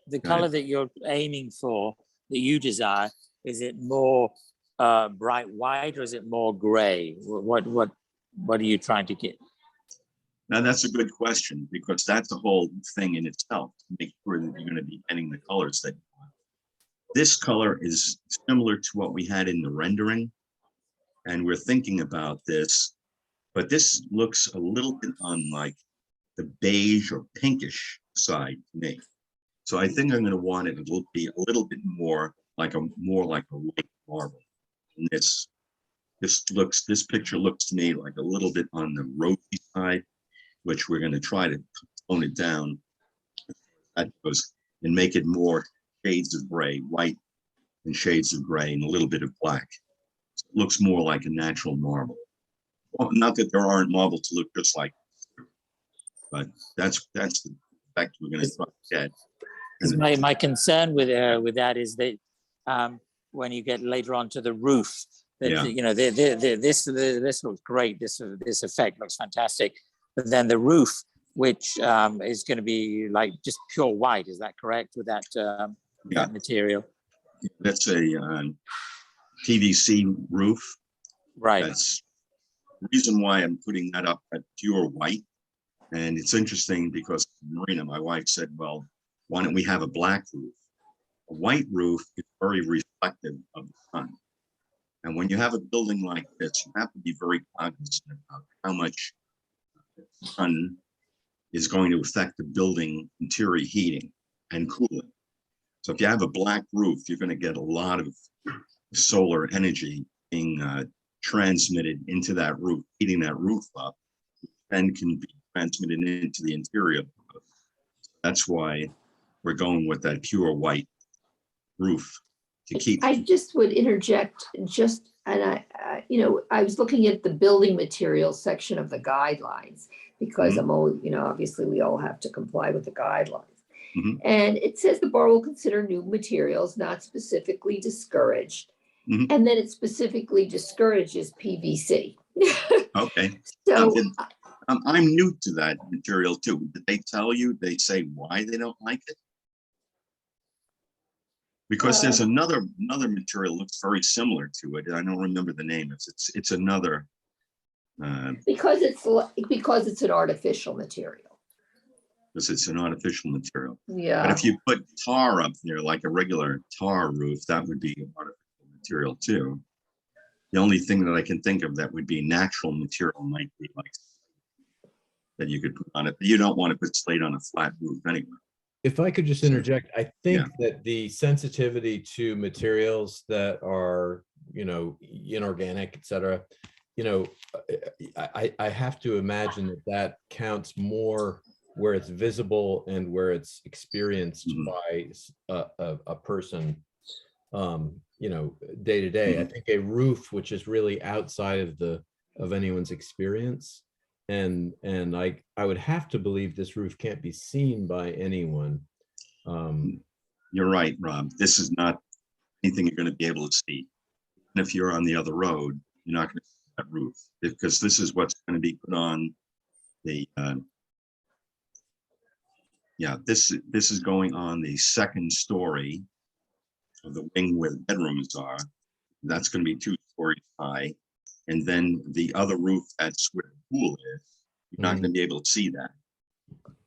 Go color ahead. that you're aiming for, that you desire, is it more bright white or is it more gray? What are you trying to get? Now, that's a good question, because that's a whole thing in itself, to make sure that you're going to be getting the colors that you want. This color is similar to what we had in the rendering, and we're thinking about this, but this looks a little bit on like the beige or pinkish side to me. So I think I'm going to want it to be a little bit more like a white marble in this. this picture looks to me like a little bit on the rosy side, which we're going to try to tone it down. That goes and make it more shades of gray, white and shades of gray and a little bit of black. So it looks more like a natural marble. Well, not that there aren't marbles to look just like, but that's the effect we're going to try to get. Because my concern with that is that when you get later on to the roof, that Yeah. you know this looks great. This effect looks fantastic, but then the roof, which is going to be like just pure white, is that correct? With that Yeah. that material, That's a PVC roof. right? That's the reason why I'm putting that up at pure white. And it's interesting because Marina, my wife, said, well, why don't we have a black roof? A white roof is very reflective of the sun. And when you have a building like this, you have to be very cognizant about how much sun is going to affect the building interior heating and cooling. So if you have a black roof, you're going to get a lot of solar energy being transmitted into that roof, heating that roof up, and can be transmitted into the interior. That's why we're going with that pure white roof to keep. I just would interject and I was looking at the building materials section of the guidelines because I'm always, obviously we all have to comply with the guidelines. Mhm. And it says the bar will consider new materials not specifically discouraged. Mhm. And then it specifically discourages PVC. Okay. So I'm new to that material too. Did they tell you, they say why they don't like it? Because there's another material looks very similar to it. I don't remember the name. It's another. because it's an artificial material. Because it's an artificial material. But Yeah. if you put tar up there, like a regular tar roof, that would be an artificial material too. The only thing that I can think of that would be natural material might be like that you could put on it. You don't want to put slate on a flat roof anyway. If I could just interject, I think that the sensitivity to materials that are, inorganic, et cetera, I have to imagine that counts more where it's visible and where it's experienced Mhm. by a person, day to day. I think a roof, which is really outside of anyone's experience, and I would have to believe this roof can't be seen by anyone. You're right, Rob. This is not anything you're going to be able to see. And if you're on the other road, you're not going to see that roof because this is what's going to be put on the. This is going on the second story of the wing where the bedrooms are. That's going to be 2 stories high, and then the other roof that's where the pool is. You're not going to be able to see that.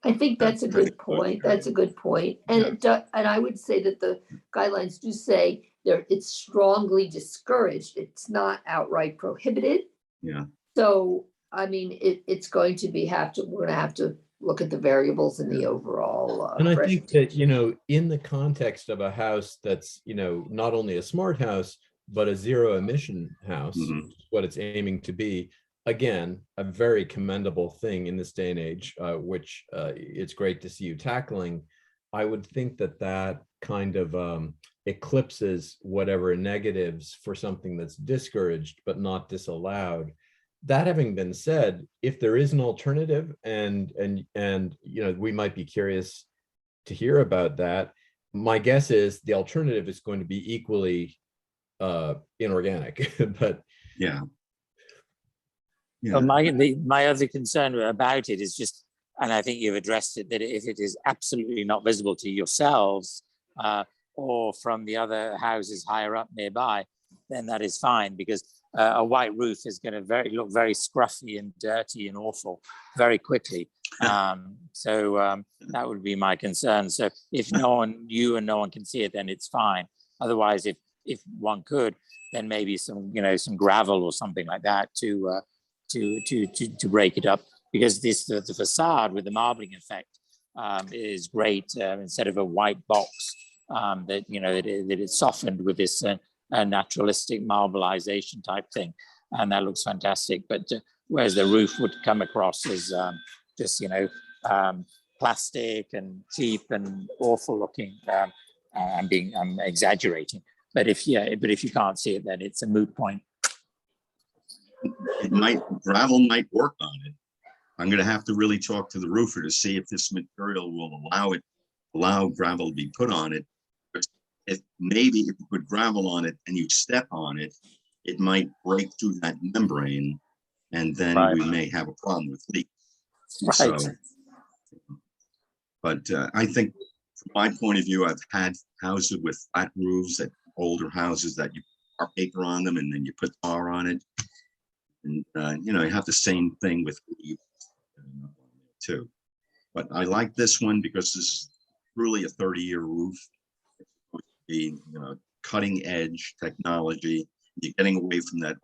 I think that's a good point. That's a good point. And and I would say that the guidelines do say it's strongly discouraged. It's not outright prohibited. Yeah. So, I mean, it's going to be we're going to have to look at the variables in the overall. And I think that, in the context of a house that's, not only a smart house, but a zero emission house, Mhm. which is what it's aiming to be. Again, a very commendable thing in this day and age, which it's great to see you tackling. I would think that kind of eclipses whatever negatives for something that's discouraged but not disallowed. That having been said, if there is an alternative, and we might be curious to hear about that. My guess is the alternative is going to be equally inorganic, but Yeah. Well, my other concern about it is just, and I think you've addressed it, that if it is absolutely not visible to yourselves or from the other houses higher up nearby, then that is fine, because a white roof is going to look very scruffy and dirty and awful very quickly. So that would be my concern. So if no one can see it, then it's fine. Otherwise, if one could, then maybe some gravel or something like that to break it up, because the facade with the marbling effect is great instead of a white box that it's softened with this naturalistic marbleization type thing. and that looks fantastic. But whereas the roof would come across as just, plastic and cheap and awful looking. I'm exaggerating, but if you can't see it, then it's a moot point. Gravel might work on it. I'm gonna have to really talk to the roofer to see if this material will allow gravel to be put on it. If you put gravel on it and you step on it, it might break through that membrane, and then Right. we may have a problem with leaks. Right. So, but I think from my point of view, I've had houses with flat roofs, that older houses that you put paper on them and then you put tar on it. And, you have the same thing with leaves too. But I like this one because this is really a 30-year roof. It's supposed to be, cutting edge technology. You're getting away from that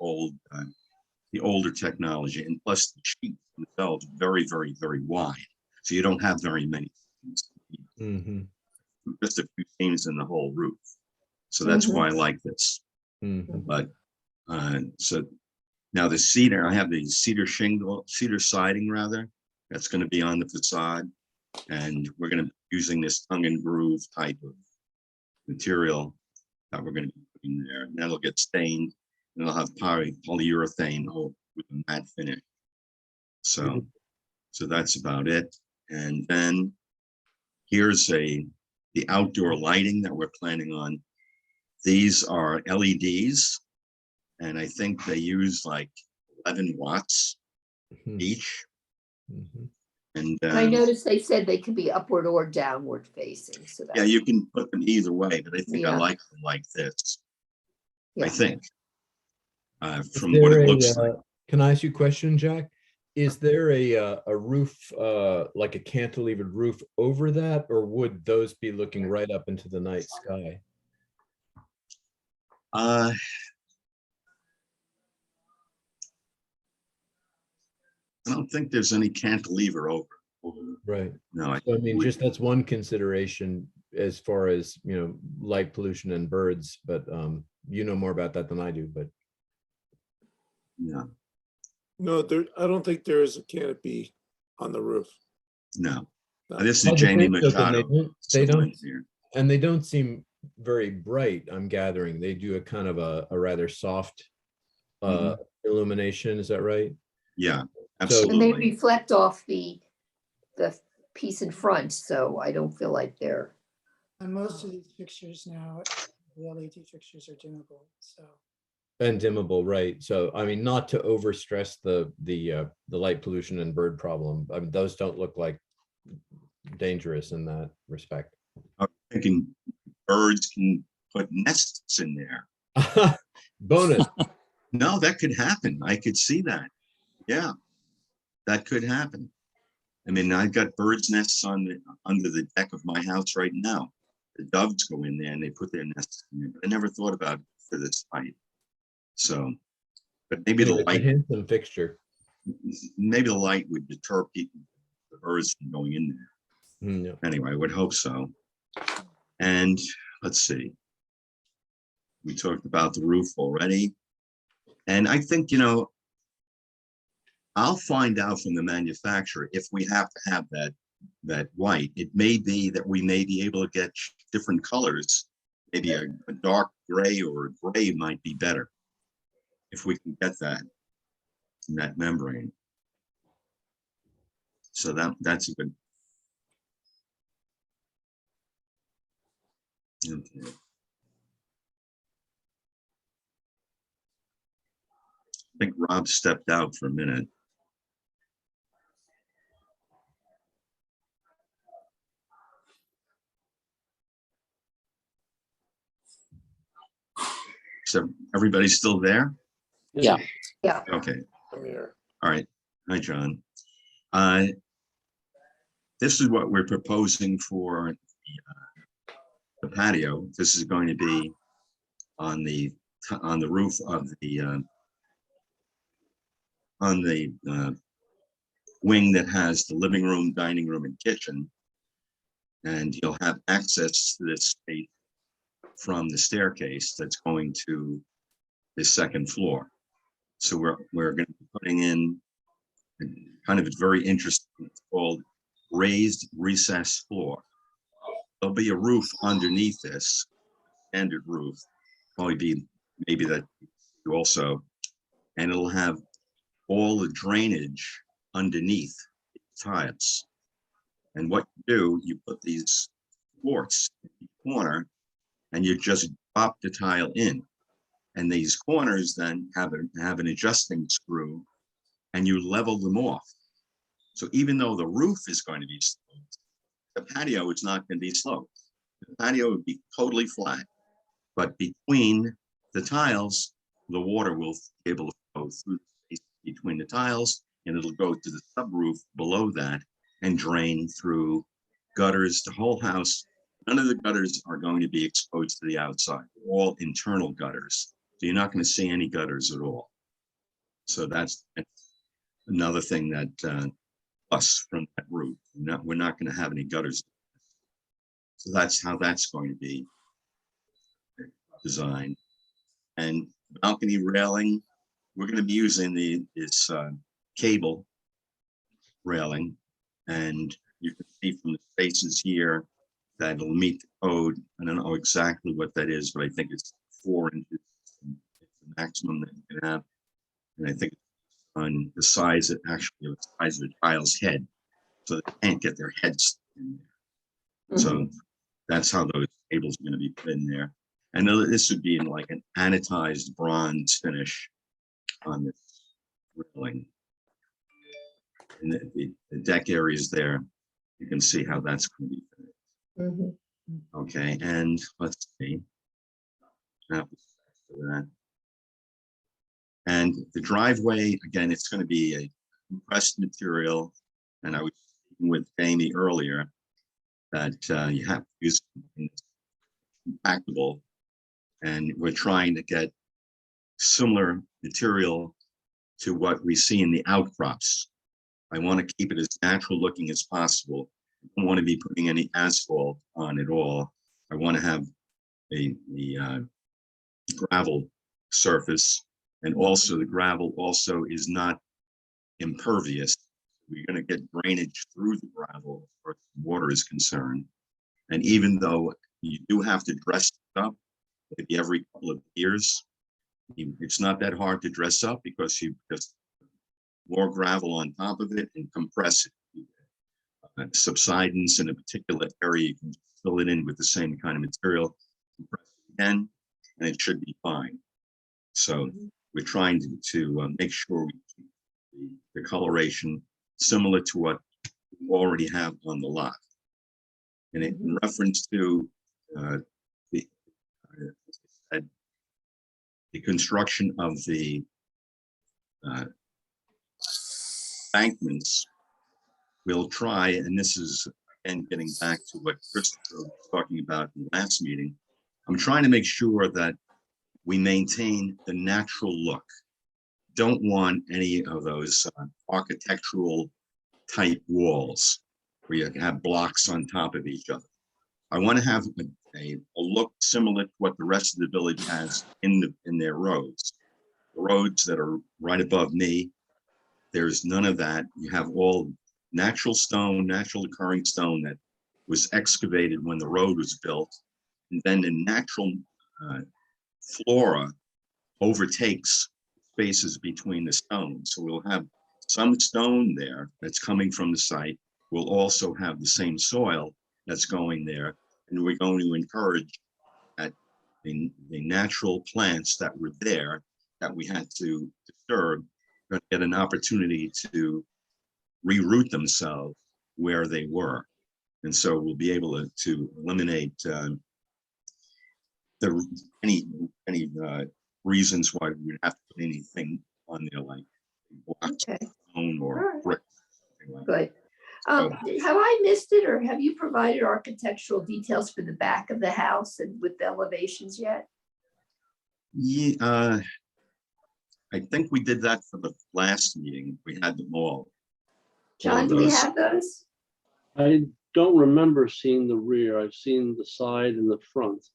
the older technology, and plus the sheets themselves very, very, very wide. So you don't have very many seams. Mhm. Just a few seams in the whole roof. So that's why I like this. Mhm. But so now the cedar, I have the cedar siding rather, that's going to be on the facade. And we're going to be using this tongue and groove type of material that we're going to be putting there. And that'll get stained, and it'll have polyurethane with a matte finish. So that's about it. And then here's the outdoor lighting that we're planning on. These are LEDs, and I think they use like 11 watts Mhm. each. Mhm. And I noticed they said they could be upward or downward facing, so yeah, that's, you can put them either way, but I think I Yeah. like them like this. I yeah. think Is from what there it a, looks like. Can I ask you a question, Jack? Is there a roof, like a cantilevered roof over that, or would those be looking right up into the night sky? I don't think there's any cantilever over. Right. No, So, I mean, just that's one consideration as far as, light pollution and birds, but you know more about that than I do, but no, No, I don't think there is a canopy on the roof. no. No. This I is would Jamie think so, then Machado. they civil don't, engineer. and they don't seem very bright, I'm gathering. They do a kind of a rather soft Mhm. illumination, is that right? Yeah, And they absolutely. reflect off the piece in front, so I don't feel like they're, And most of these fixtures now, the LED fixtures are dimmable, so. And dimmable, right? So, I mean, not to overstress the light pollution and bird problem. I mean, those don't look like dangerous in that respect. I'm thinking birds can put nests in there. Bonus. No, that could happen. I could see that. Yeah, that could happen. I mean, I've got birds' nests under the deck of my house right now. The doves go in there and they put their nests in there. But I never thought about it for this height. So, but maybe Anyway, it's a handsome fixture. the light would deter people, the birds from going in there. Mm, yeah. Anyway, I would hope so. And let's see. We talked about the roof already. And I think, I'll find out from the manufacturer if we have to have that white. It may be that we may be able to get different colors. Maybe a dark gray or a gray might be better if we can get that in that membrane. So that's a good. Okay. I think Rob stepped out for a minute. So everybody's still there? Yeah. Okay. I'm here. All right. Hi, John. This is what we're proposing for the patio. This is going to be on the roof of the wing that has the living room, dining room, and kitchen. And you'll have access to this space from the staircase that's going to the second floor. So we're going to be putting in kind of a very interesting, it's called raised recess floor. There'll be a roof underneath this, standard roof, probably be maybe that also, and it'll have all the drainage underneath the tiles. And what you do, you put these ports in the corner and you just drop the tile in. And these corners then have an adjusting screw and you level them off. So even though the roof is going to be sloped, the patio is not going to be sloped. The patio would be totally flat, but between the tiles, the water will be able to flow through the space between the tiles, and it'll go to the subroof below that and drain through gutters, the whole house. None of the gutters are going to be exposed to the outside, all internal gutters. So you're not going to see any gutters at all. So that's another thing that plus from that roof, we're not going to have any gutters. So that's how that's going to be designed. And balcony railing, we're going to be using this cable railing, and you can see from the spaces here that it'll meet the code. I don't know exactly what that is, but I think it's 4 inches. It's the maximum that you can have, and I think on the size of the size of the child's head, so they can't get their heads in there. So that's how those cables are going to be put in there. And this would be in like an anodized bronze finish on this railing. And the deck areas there, you can see how that's going to be finished. Okay, and let's see. And the driveway, again, it's going to be a compressed material. And I was speaking with Amy earlier that you have to use compactable, and we're trying to get similar material to what we see in the outcrops. I want to keep it as natural looking as possible. I don't want to be putting any asphalt on at all. I want to have the gravel surface, and also the gravel also is not impervious. We're going to get drainage through the gravel as far as water is concerned. And even though you do have to dress it up maybe every couple of years, it's not that hard to dress up because you just more gravel on top of it and compress it. Subsidence in a particular area, you can fill it in with the same kind of material, compress it again, and it should be fine. So we're trying to make sure we keep the coloration similar to what we already have on the lot. And in reference to the construction of the embankments, we'll try, and this is again getting back to what Christopher was talking about in the last meeting, I'm trying to make sure that we maintain the natural look. Don't want any of those architectural type walls where you have blocks on top of each other. I want to have a look similar to what the rest of the village has in their roads. The roads that are right above me, there's none of that. You have all natural stone, natural occurring stone that was excavated when the road was built. And then the natural flora overtakes spaces between the stones. So we'll have some stone there that's coming from the site. We'll also have the same soil that's going there. And we're going to encourage that the natural plants that were there that we had to disturb get an opportunity to reroot themselves where they were. And so we'll be able to eliminate any reasons why we would have to put anything on there like blocks, stone, or brick. Like Good. Have I missed it, or have you provided architectural details for the back of the house and with the elevations yet? Yeah, I think we did that for the last meeting. We had them all. John, do we have those? I don't remember seeing the rear. I've seen the side and the front.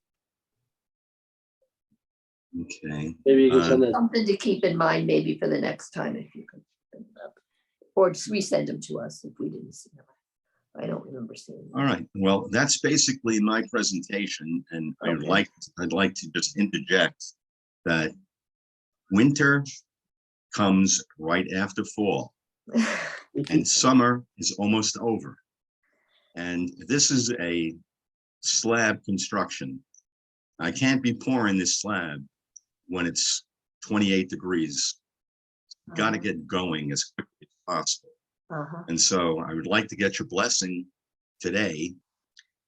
Okay, Maybe you can send that, Something to keep in mind maybe for the next time if you could. bring it up. Or just resend them to us if we didn't see them. I don't remember seeing them. all right. Well, that's basically my presentation, and Okay. I'd like to just interject that winter comes right after fall, and summer is almost over. And this is a slab construction. I can't be pouring this slab when it's 28 degrees. Got to get going as quickly as possible. Uh-huh. And so I would like to get your blessing today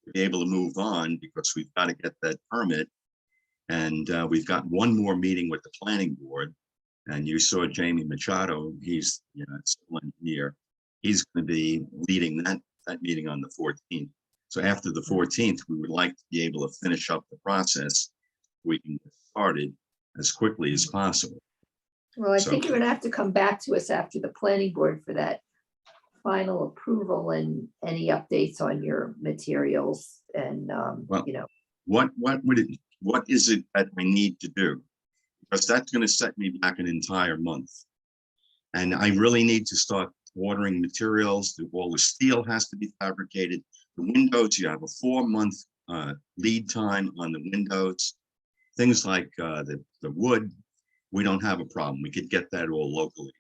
to be able to move on, because we've got to get that permit. And we've got one more meeting with the planning board. And you saw Jamie Machado, he's a civil engineer. He's going to be leading that meeting on the 14th. So after the 14th, we would like to be able to finish up the process. We can get started as quickly as possible. Well, I So- think you're gonna have to come back to us after the planning board for that final approval and any updates on your materials and, Well- you know, What is it that I need to do? Because that's going to set me back an entire month. And I really need to start ordering materials. All the steel has to be fabricated. The windows, you have a 4-month lead time on the windows. Things like the wood, we don't have a problem. We could get that all locally.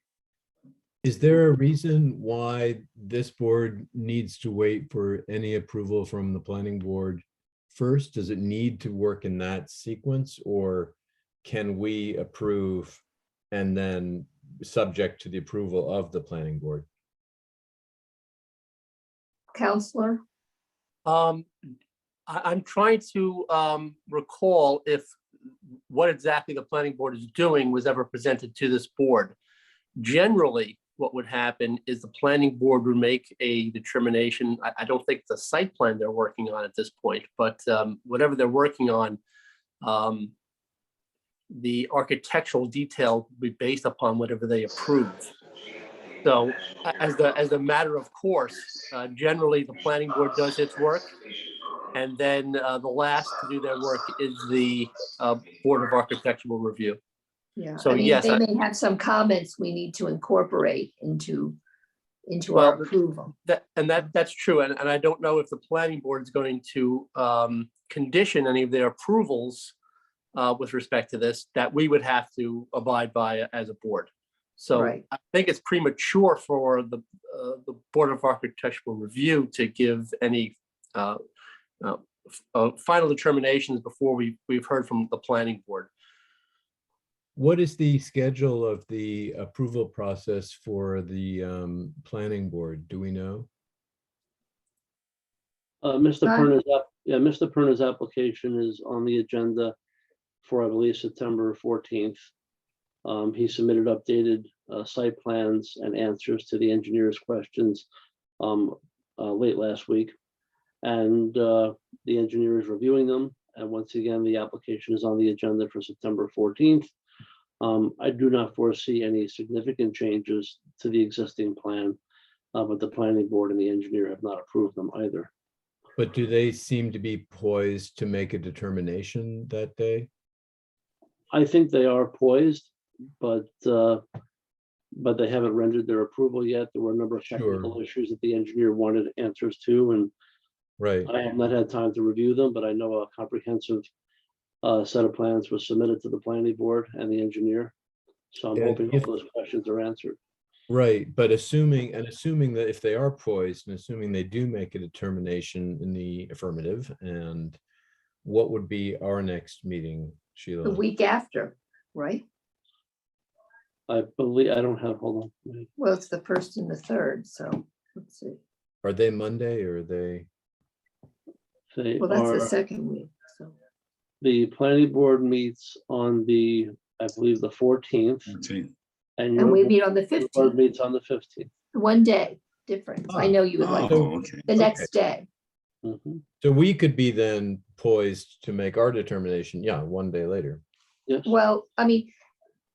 Is there a reason why this board needs to wait for any approval from the planning board first? Does it need to work in that sequence, or can we approve and then subject to the approval of the planning board? Counselor? I'm trying to recall if what exactly the planning board is doing was ever presented to this board. Generally, what would happen is the planning board would make a determination. I don't think it's a site plan they're working on at this point, but whatever they're working on, the architectural detail will be based upon whatever they approve. So as a matter of course, generally the planning board does its work. And then the last to do their work is the Board of Architectural Review. Yeah, So, I mean, yes, they may have some comments we need to incorporate into Well, our approval. That's true. And I don't know if the planning board is going to condition any of their approvals with respect to this, that we would have to abide by as a board. So Right. I think it's premature for the Board of Architectural Review to give any final determinations before we've heard from the planning board. What is the schedule of the approval process for the planning board? Do we know? Mr. Perna's application is on the agenda for, I believe, September 14th. He submitted updated site plans and answers to the engineer's questions late last week. And the engineer is reviewing them. And once again, the application is on the agenda for September 14th. I do not foresee any significant changes to the existing plan, but the planning board and the engineer have not approved them either. But do they seem to be poised to make a determination that day? I think they are poised, but they haven't rendered their approval yet. There were a number of technical issues that the engineer wanted answers to, and Right. I have not had time to review them, but I know a comprehensive set of plans was submitted to the planning board and the engineer. So I'm Yeah, hoping all if- those questions are answered. Right, but assuming that if they are poised and assuming they do make a determination in the affirmative, and what would be our next meeting, The Sheila? week after, right? I believe, I don't have, hold on. Well, it's the 1st and the 3rd, so let's see. Are they Monday or are they? They Well, that's the are, second week, so. the planning board meets on the, I believe, the 14th. 14th. And And we your meet on the board 15th, meets on the 15th. one day difference. I know you would like Oh, okay. the next day. Mhm. So we could be then poised to make our determination, yeah, one day later. Yes, Well, I mean,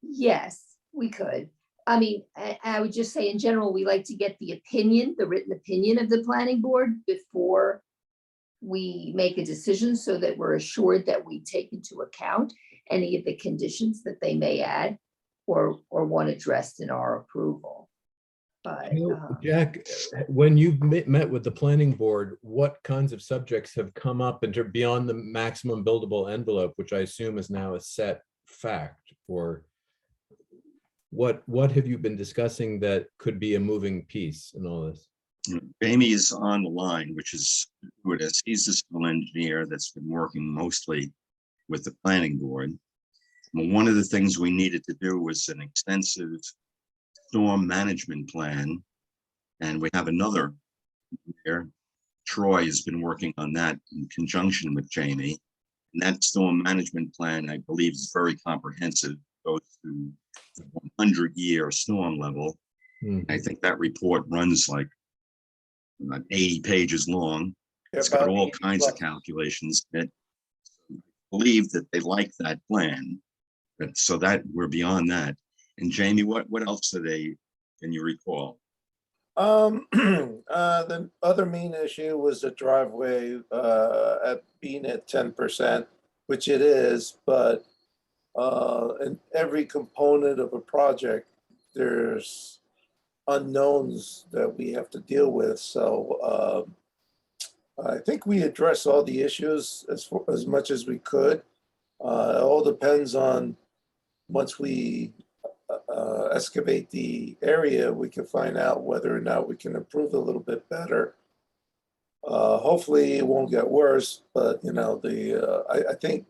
yes, we could. I mean, I would just say in general, we like to get the opinion, the written opinion of the planning board before we make a decision so that we're assured that we take into account any of the conditions that they may add or want addressed in our approval. But You know, Jack, when you've met with the planning board, what kinds of subjects have come up into beyond the maximum buildable envelope, which I assume is now a set fact? Or what have you been discussing that could be a moving piece in all this? Jamie is on the line, which is who it is. He's the civil engineer that's been working mostly with the planning board. Well, one of the things we needed to do was an extensive storm management plan. And we have another there. Troy has been working on that in conjunction with Jamie. And that storm management plan, I believe, is very comprehensive, goes to the 100-year storm level. I think that report runs like about 80 pages long. It's got all kinds of calculations in it. I believe that they like that plan. But so that we're beyond that. And Jamie, what else can you recall? The other main issue was the driveway at being at 10%, which it is, but in every component of a project, there's unknowns that we have to deal with. So I think we addressed all the issues as much as we could. It all depends on once we excavate the area, we can find out whether or not we can improve a little bit better. Hopefully it won't get worse, but you know, I think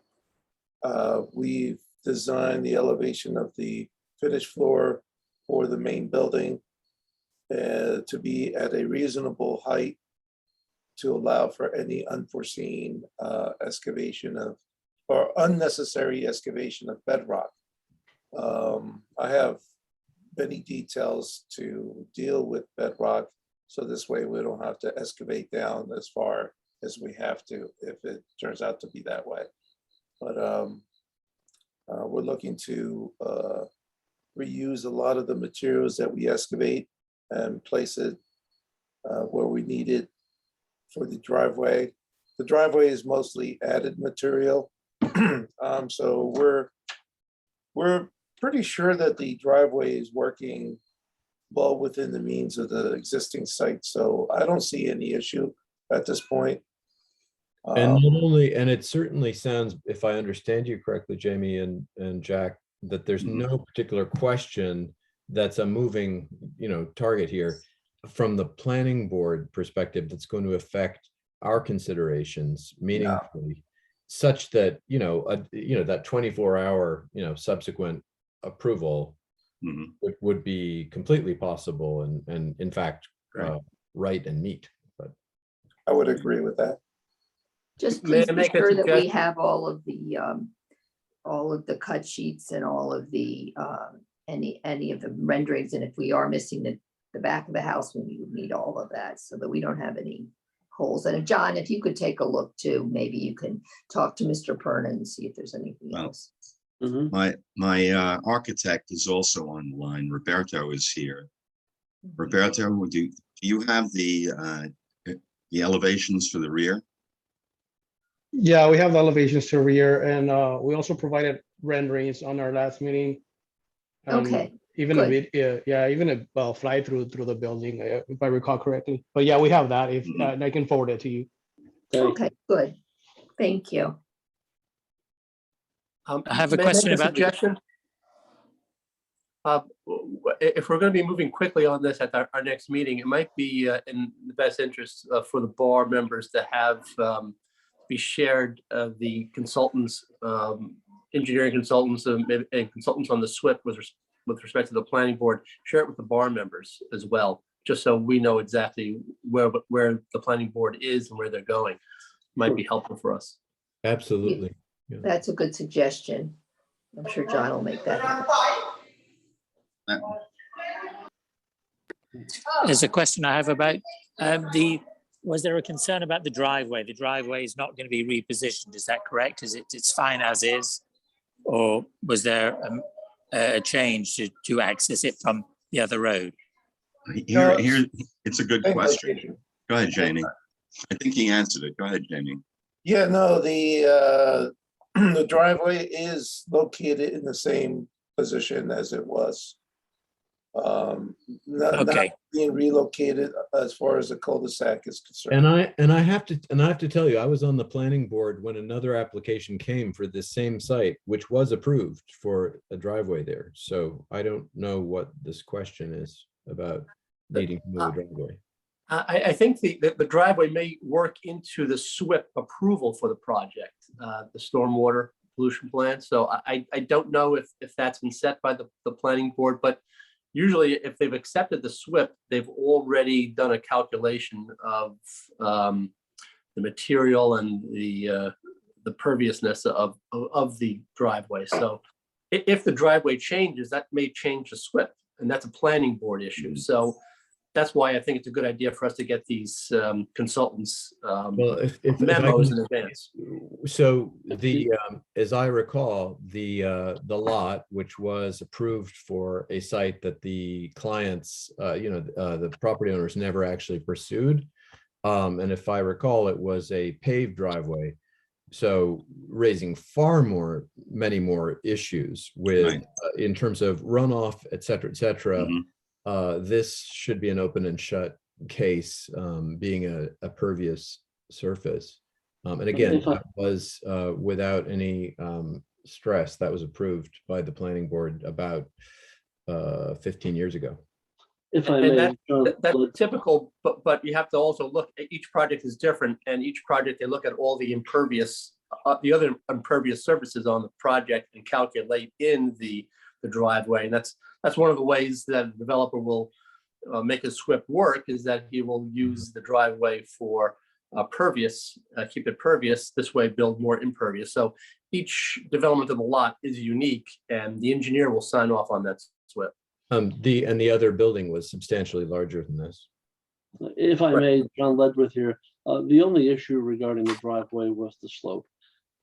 we've designed the elevation of the finished floor for the main building to be at a reasonable height to allow for any unforeseen excavation of or unnecessary excavation of bedrock. I have many details to deal with bedrock, so this way we don't have to excavate down as far as we have to if it turns out to be that way. But we're looking to reuse a lot of the materials that we excavate and place it where we need it for the driveway. The driveway is mostly added material, so we're pretty sure that the driveway is working well within the means of the existing site. So I don't see any issue at this point. And not only, and it certainly sounds, if I understand you correctly, Jamie and Jack, that there's no particular question that's a moving, target here from the planning board perspective that's going to affect our considerations meaningfully, such that, that 24-hour, subsequent approval would be completely possible and in fact, right and neat. But I would agree with that. just May I please be make a sure that we suggestion? have all of the cut sheets and all of the any of the renderings. And if we are missing the back of the house, we would need all of that so that we don't have any holes. And John, if you could take a look too, maybe you can talk to Mr. Perna and see if there's anything else. My architect is also on the line. Roberto is here. Roberto, do you have the elevations for the rear? Yeah, we have the elevations to rear, and we also provided renderings on our last meeting. Okay, Even good. a bit, even a fly through the building, if I recall correctly. But yeah, we have that. If I can forward it to you. Okay, good. Thank you. I have a May I make question about the- suggestion? If we're going to be moving quickly on this at our next meeting, it might be in the best interest for the bar members to have be shared the consultants, engineering consultants, and consultants on the SWIP with respect to the planning board. Share it with the bar members as well, just so we know exactly where the planning board is and where they're going. Might be helpful for us. absolutely. That's a good suggestion. I'm sure John will make that happen. There's a question I have about was there a concern about the driveway? The driveway is not going to be repositioned, is that correct? It's fine as is? Or was there a change to access it from the other road? Here, it's a good question. Go ahead, Jamie. I think he answered it. Go ahead, Jamie. Yeah, no, the the driveway is located in the same position as it was. Not Okay. being relocated as far as the cul-de-sac is concerned. And I have to tell you, I was on the planning board when another application came for this same site, which was approved for a driveway there. So I don't know what this question is about needing to move a driveway. I think the driveway may work into the SWIP approval for the project, the stormwater pollution plan. So I don't know if that's been set by the planning board, but usually if they've accepted the SWIP, they've already done a calculation of the material and the perviousness of the driveway. So if the driveway changes, that may change the SWIP, and that's a planning board issue. So that's why I think it's a good idea for us to get these consultants Well, if I memos can- in advance. So as I recall, the lot, which was approved for a site that the clients, the property owners never actually pursued. And if I recall, it was a paved driveway. So raising many more issues with, Right. In terms of runoff, et cetera, et cetera. Mhm. This should be an open and shut case, being a pervious surface. And again, If I- that was without any stress. That was approved by the planning board about 15 years ago. If I And may, that- John, That's let- typical, but you have to also look, each project is different, and each project, they look at all the impervious, the other impervious surfaces on the project and calculate in the driveway. And that's one of the ways that a developer will make a SWIP work, is that he will use the driveway for pervious, keep it pervious, this way build more impervious. So each development of the lot is unique, and the engineer will sign off on that SWIP. The other building was substantially larger than this. if I Right. may, John Ledwith here, the only issue regarding the driveway was the slope.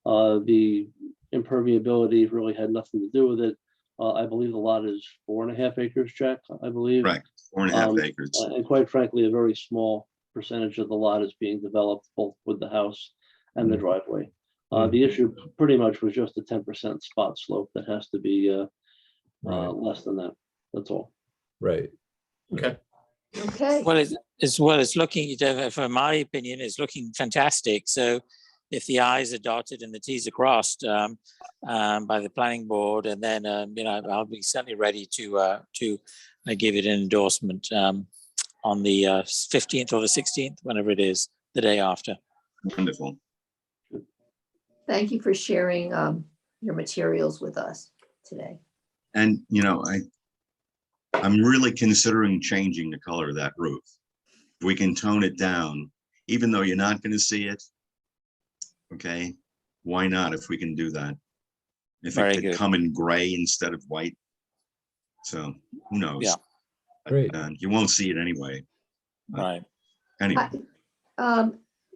The impermeability really had nothing to do with it. I believe the lot is 4.5 acres, Jack, I believe. Correct, 4.5 Um, acres. And quite frankly, a very small percentage of the lot is being developed both with the house and the Mhm. driveway. Mhm. The issue pretty much was just a 10% spot slope that has to be Right. less than that. That's all. Right. Okay. Okay, Well, it's looking, for my opinion, it's looking fantastic. So if the I's are dotted and the T's are crossed by the planning board, and then, I'll be certainly ready to give it an endorsement on the 15th or the 16th, whenever it is, the day after. Wonderful. thank you for sharing your materials with us today. And, I'm really considering changing the color of that roof. If we can tone it down, even though you're not going to see it. Okay, why not if we can do that? If Very it could good. come in gray instead of white. So who knows? Yeah. Great. You won't see it anyway. Right. Anyway,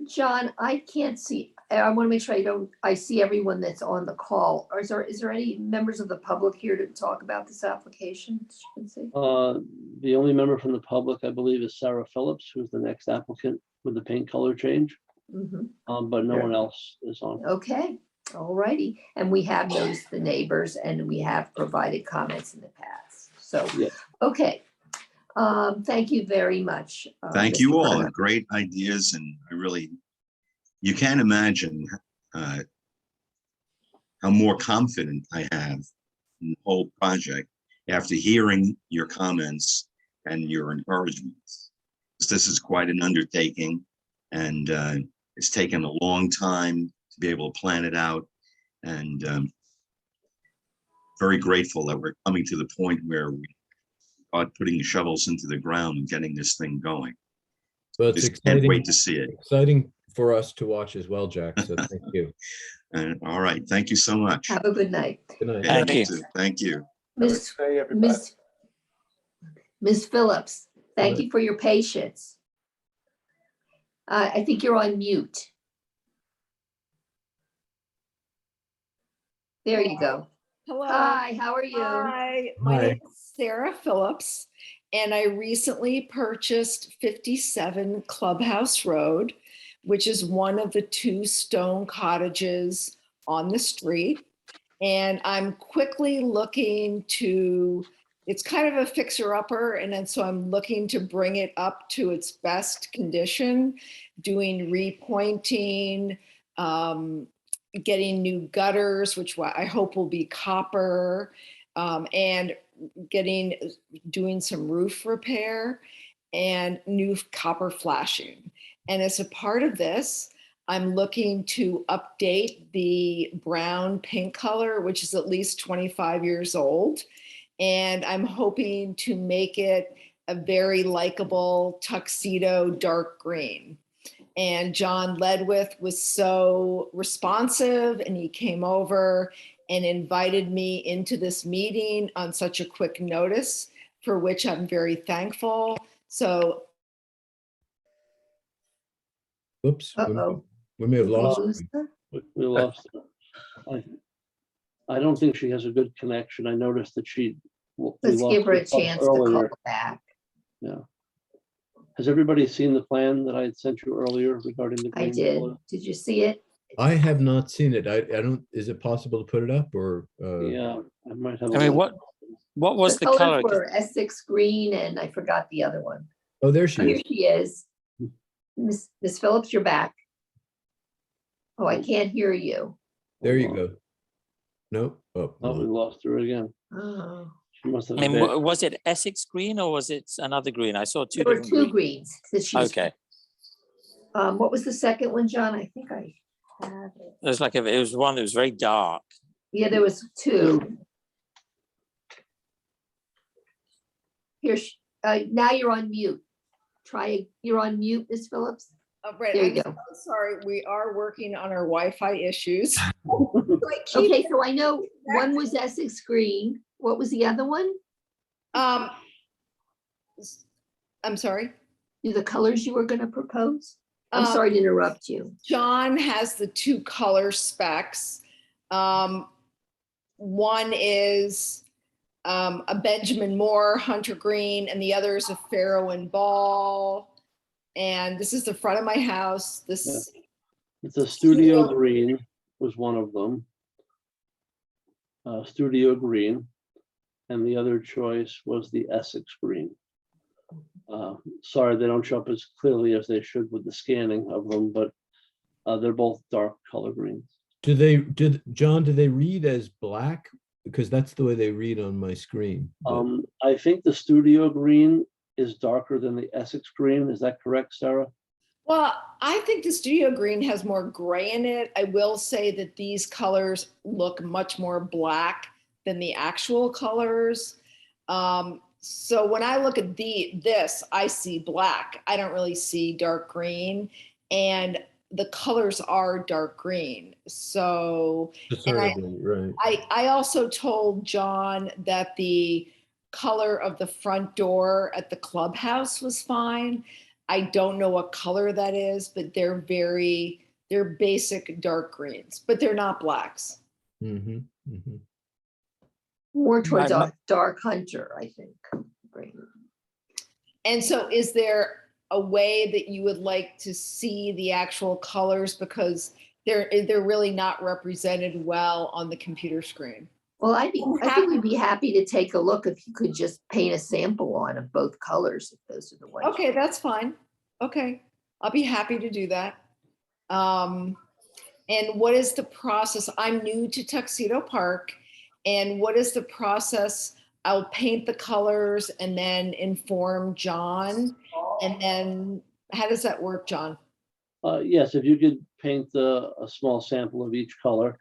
John, I can't see, I want to make sure I see everyone that's on the call. Is there any members of the public here to talk about this application? The only member from the public, I believe, is Sarah Phillips, who's the next applicant with the paint color change. Mhm. But no one else is on. Okay, all righty. And we have noticed the neighbors and we have provided comments in the past. So, Yeah. okay. Thank you very much. thank Mr. you all. Burnham. Great ideas, and you can't imagine how more confident I have in the whole project after hearing your comments and your encouragements. This is quite an undertaking, and it's taken a long time to be able to plan it out, and very grateful that we're coming to the point where we are putting the shovels into the ground and getting this thing going. Well, it's Just can't exciting. wait to see it. Exciting for us to watch as well, Jack. So thank you. And all right, thank you so much. Have a good night. Good night. Yeah, Thank you. Thank you. Miss Hey, everybody. Miss Phillips, thank Hello. you for your patience. I think you're on mute. There you go. Hello. Hi, how are you? Hi, my Hi. name is Sarah Phillips, and I recently purchased 57 Clubhouse Road, which is one of the 2 stone cottages on the street. And I'm quickly looking to, it's kind of a fixer-upper, and then so I'm looking to bring it up to its best condition, doing repointing, getting new gutters, which I hope will be copper, and doing some roof repair and new copper flashing. And as a part of this, I'm looking to update the brown paint color, which is at least 25 years old. And I'm hoping to make it a very likable tuxedo dark green. And John Ledwith was so responsive, and he came over and invited me into this meeting on such a quick notice, for which I'm very thankful. So. Oops. Uh-oh. We may have lost. Lose him. her? We lost her. I don't think she has a good connection. I noticed that we Let's lost give her a call chance to call earlier. back. Yeah. Has everybody seen the plan that I had sent you earlier regarding the I green did. color? Did you see it? I have not seen it. I don't, is it possible to put it up or? Yeah, I might have. I mean, what was the colors color? were Essex green, and I forgot the other one. Oh, there she Here is. she is. Miss Phillips, you're back. Oh, I can't hear you. There you go. Nope. Oh, Oh, we lost her again. Oh, She must have. I mean, abandoned- was it Essex green or was it another green? I saw two there were different two greens. greens that she's. Okay, What was the second one, John? I think I have it. it was like it was one that was very dark. Yeah, there was two. Here, now you're on mute. You're on mute, Miss Phillips. Brett, There you I'm go. so sorry. We are working on our Wi-Fi issues. Okay, so I know one was Essex green. What was the other one? I'm sorry. The colors you were going to propose? I'm Um, sorry to interrupt you. John has the two color specs. One is a Benjamin Moore hunter green, and the other is a Farrow and Ball. And this is the front of my house. This It's a studio green was one of them. Studio green. And the other choice was the Essex green. Sorry, they don't show up as clearly as they should with the scanning of them, but they're both dark color greens. John, do they read as black? Because that's the way they read on my screen. but- I think the studio green is darker than the Essex green. Is that correct, Sarah? Well, I think the studio green has more gray in it. I will say that these colors look much more black than the actual colors. So when I look at this, I see black. I don't really see dark green, and the colors are dark green. So Discernible, right. I also told John that the color of the front door at the clubhouse was fine. I don't know what color that is, but they're basic dark greens, but they're not blacks. Mm-hmm, mm-hmm. More towards My- a dark hunter, I think. Green. And so is there a way that you would like to see the actual colors, because they're really not represented well on the computer screen? Well, I think we'd be happy to take a look if you could just paint a sample on of both colors, if those are the ones. Okay, that's fine. Okay, I'll be happy to do that. And what is the process? I'm new to Tuxedo Park, and what is the process? I'll paint the colors and then inform John. And then how does that work, John? Yes, if you could paint a small sample of each color.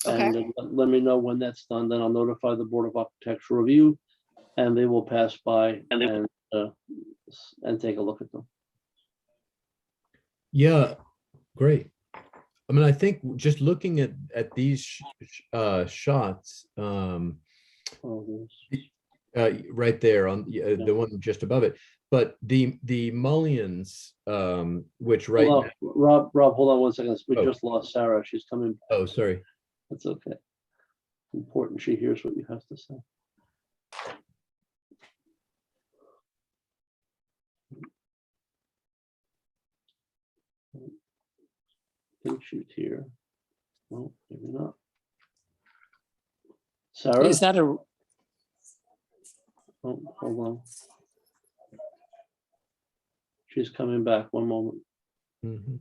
Okay. And then let me know when that's done, then I'll notify the Board of Architectural Review, and they will pass by and take a look at them. Yeah, great. I mean, I think just looking at these shots, Oh, right there on the one just above it, but the mullions, which right Hold now, on, Rob, hold on one second. We Oh. just lost Sarah. She's coming. oh, sorry. That's okay. Important she hears what you have to say. I think she's here. Oh, maybe not. Sarah? Is that a, Oh, hold on. She's coming back. One moment. Mhm.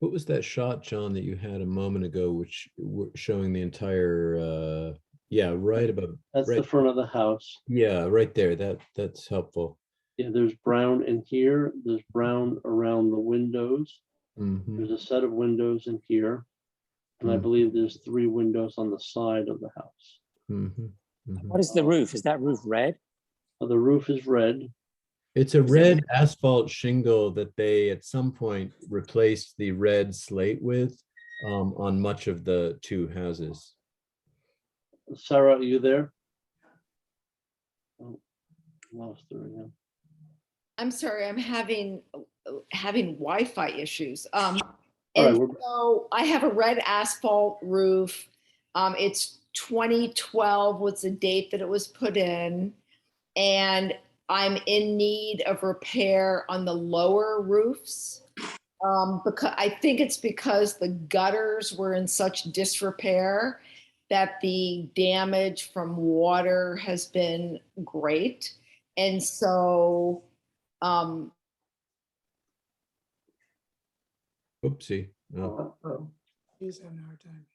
What was that shot, John, that you had a moment ago, which were showing the entire, yeah, right above, That's the right, front of the house. yeah, right there. That's helpful. Yeah, there's brown in here. There's brown around the windows. Mhm. There's a set of windows in here. And I Mhm. believe there's 3 windows on the side of the house. Mhm. Mhm. what is the roof? Is that roof red? The roof is red. It's a Is it- red asphalt shingle that they at some point replaced the red slate with on much of the 2 houses. Sarah, are you there? Oh, lost her again. I'm sorry, I'm having Wi-Fi issues. All right, And we're- so I have a red asphalt roof. It's 2012 was the date that it was put in. And I'm in need of repair on the lower roofs. Because I think it's because the gutters were in such disrepair that the damage from water has been great. And so, Oopsie. Oh. Oh, He's having a hard time.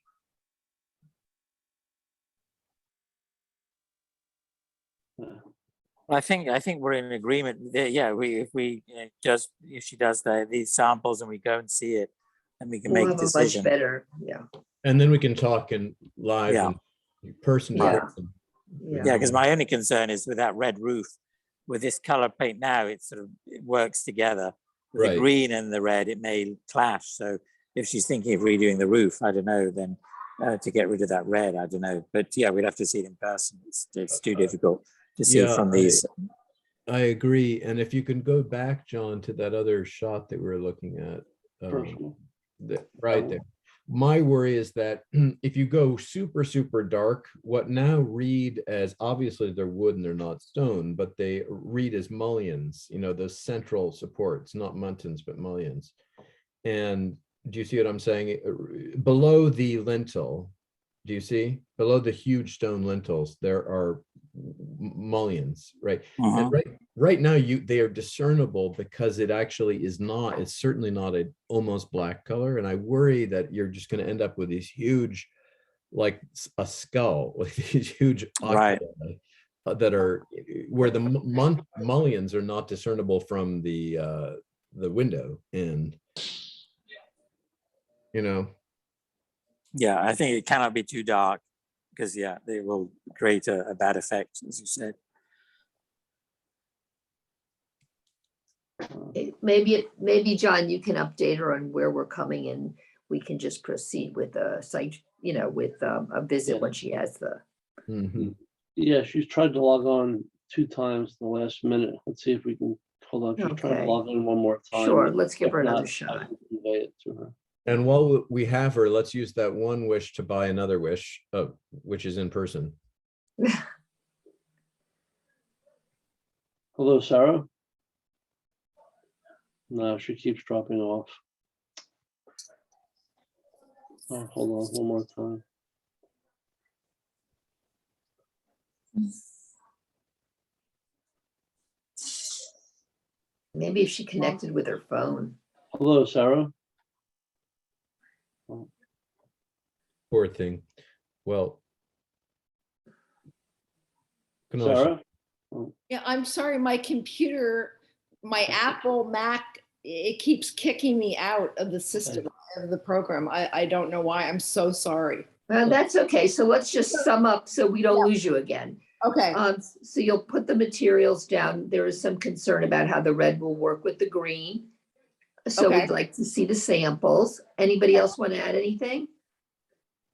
I think we're in agreement. Yeah, if she does these samples and we go and see it, then we can we'll make a have a much decision. better, yeah, And then we can talk in live Yeah. and person to Yeah. person. yeah. Yeah, because my only concern is with that red roof, with this color paint now, it works together. With Right. the green and the red, it may clash. So if she's thinking of redoing the roof, I don't know, then to get rid of that red, I don't know. But yeah, we'd have to see it in person. It's too difficult to see Yeah, from these. I agree. And if you can go back, John, to that other shot that we were looking at. First one. Right there. My worry is that if you go super, super dark, what now read as, obviously they're wood and they're not stone, but they read as mullions, you know, those central supports, not muntins, but mullions. And do you see what I'm saying? Below the lintel, do you see? Below the huge stone lintels, there are mullions, right? And right now they are discernible because it actually is not, it's certainly not a almost black color. And I worry that you're just going to end up with these huge, like a skull with these huge Right. oculi, that are where the mullions are not discernible from the window. And you know, Yeah, I think it cannot be too dark because yeah, they will create a bad effect, as you said. Maybe John, you can update her on where we're coming and we can just proceed with a site, you know, with a visit when she has the. mhm. Yeah, she's tried to log on 2 times in the last minute. Let's see if we can, hold on, she's trying Okay. to log in one more time. Sure, let's give her If another not, I shot. can convey it to her. And while we have her, let's use that one wish to buy another wish, which is in person. Hello, Sarah? No, she keeps dropping off. Oh, hold on, one more time. Maybe if she connected with her phone. Hello, Sarah? Poor thing. Well. Can also- Sarah? yeah, I'm sorry, my computer, my Apple Mac, it keeps kicking me out of the system, of the program. I don't know why. I'm so sorry. That's okay. So let's just sum up so we don't lose you again. Okay. So you'll put the materials down. There is some concern about how the red will work with the green. So Okay. we'd like to see the samples. Anybody else want to add anything?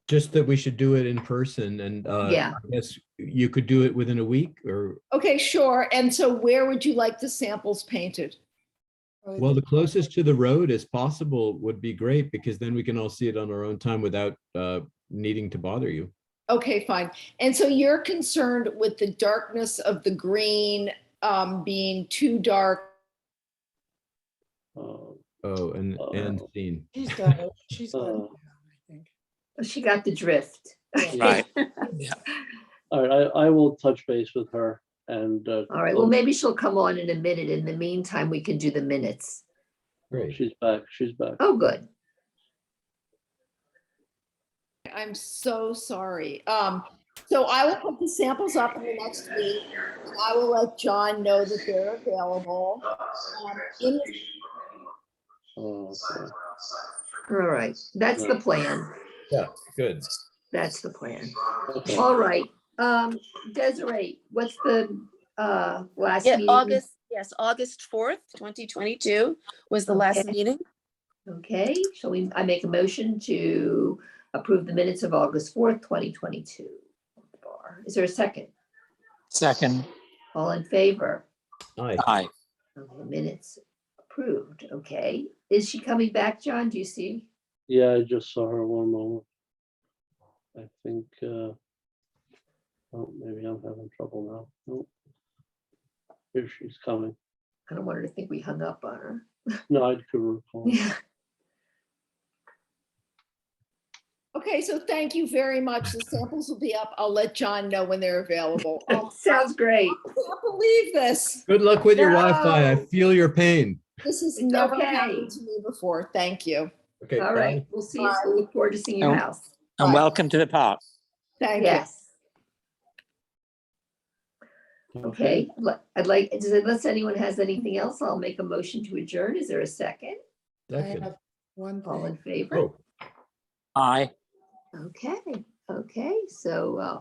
Just that we should do it in person and Yeah. I guess you could do it within a week or, Okay, sure. And so where would you like the samples painted? well, the closest to the road as possible would be great because then we can all see it on our own time without needing to bother you. Okay, fine. And so you're concerned with the darkness of the green being too dark. Oh, and Uh, scene. She's got it. She's got it Uh, down, I think. She got the drift. Right. All right, I will touch base with her and. All right, well, maybe she'll come on in a minute. In the meantime, we can do the minutes. Great. She's back, she's back. Oh, good. I'm so sorry. So I will put the samples up in the next week. And I will let John know that they're available. In the Oh, okay. All right, that's the plan. Yeah, good. That's the plan. Okay. All right, Desiree, what's the last Yeah, meeting? August 4th, 2022 was the last Okay. meeting. Okay, I make a motion to approve the minutes of August 4th, 2022. Is there a second? Second, All in favor? Aye. aye. Okay, minutes approved, okay. Is she coming back, John? Do you see? Yeah, I just saw her one moment. I think, oh, maybe I'm having trouble now. Nope. Here she's coming. I don't want her to think we hung up on her. No, I could recall. Yeah. Okay, so thank you very much. The samples will be up. I'll let John know when they're available. Oh, Sounds great. I can't believe this. Good luck with your Wi-Fi. I No. feel your pain. This has It's never okay. happened to me before. Thank you. Okay. All right, we'll see you. Bye. We'll look forward to seeing your Um, house. And Aye. welcome to the park. Thank you. Yes. Okay, I'd like, unless anyone has anything else, I'll make a motion to adjourn. Is there a second? I Second. have one All in thing. favor? Oh, Aye. Okay, so, I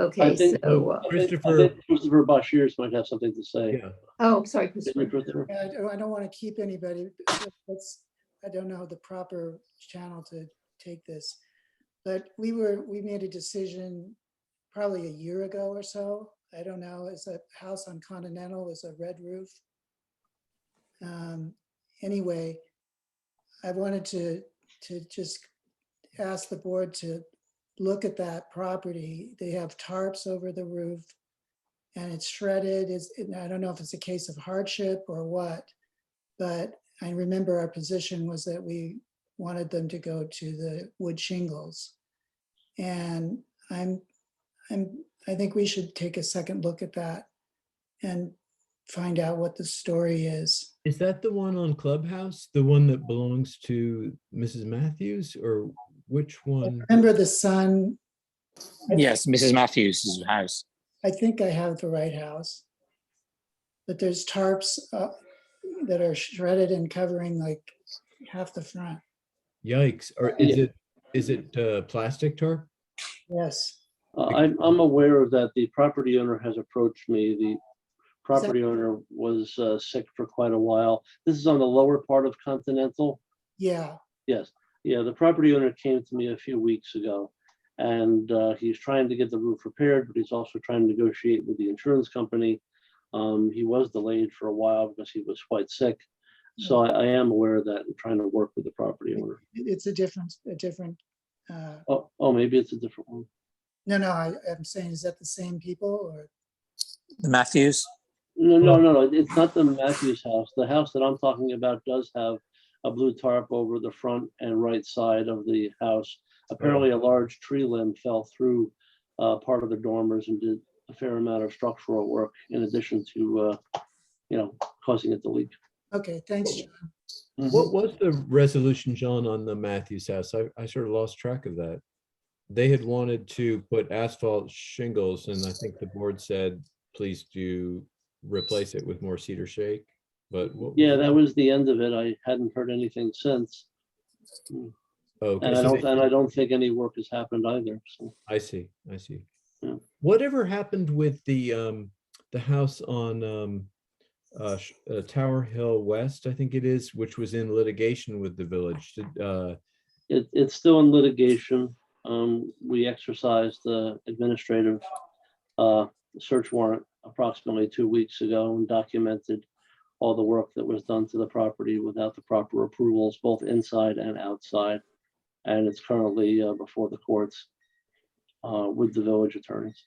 okay, think, so, I think Christopher. Christopher Bashirs might have something to say. yeah. oh, sorry, Didn't you, Christopher. Christopher? Yeah, I don't want to keep anybody. I don't know the proper channel to take this. But we made a decision probably a year ago or so. I don't know, it's a house on Continental, is a red roof. Anyway, I wanted to just ask the board to look at that property. They have tarps over the roof and it's shredded. I don't know if it's a case of hardship or what, but I remember our position was that we wanted them to go to the wood shingles. And I think we should take a second look at that and find out what the story is. Is that the one on Clubhouse? The one that belongs to Mrs. Matthews, or which one? Remember the son, Yes, Mrs. Matthews' house. I think I have the right house. But there's tarps that are shredded and covering like half the front. Yikes. Or is it plastic tarp? Yes. I'm aware that the property owner has approached me. The property owner was sick for quite a while. This is on the lower part of Continental. Yeah. Yes, yeah, the property owner came to me a few weeks ago. And he's trying to get the roof repaired, but he's also trying to negotiate with the insurance company. He was delayed for a while because he was quite sick. So I am aware of that and trying to work with the property owner. It's a different. Oh, maybe it's a different one. No, I'm saying, is that the same people or? The Matthews? No, it's not the Matthews house. The house that I'm talking about does have a blue tarp over the front and right side of the house. Apparently a large tree limb fell through part of the dormers and did a fair amount of structural work in addition to, causing it to leak. Okay, thanks, John. What was the resolution, John, on the Matthews house? I sort of lost track of that. They had wanted to put asphalt shingles, and I think the board said, please do replace it with more cedar shake. But Yeah, that was the end of it. I hadn't heard anything since. okay. And I don't think any work has happened either. So I see. Yeah. Whatever happened with the house on Tower Hill West, I think it is, which was in litigation with the village? It's still in litigation. We exercised the administrative search warrant approximately 2 weeks ago and documented all the work that was done to the property without the proper approvals, both inside and outside. And it's currently before the courts with the village attorneys.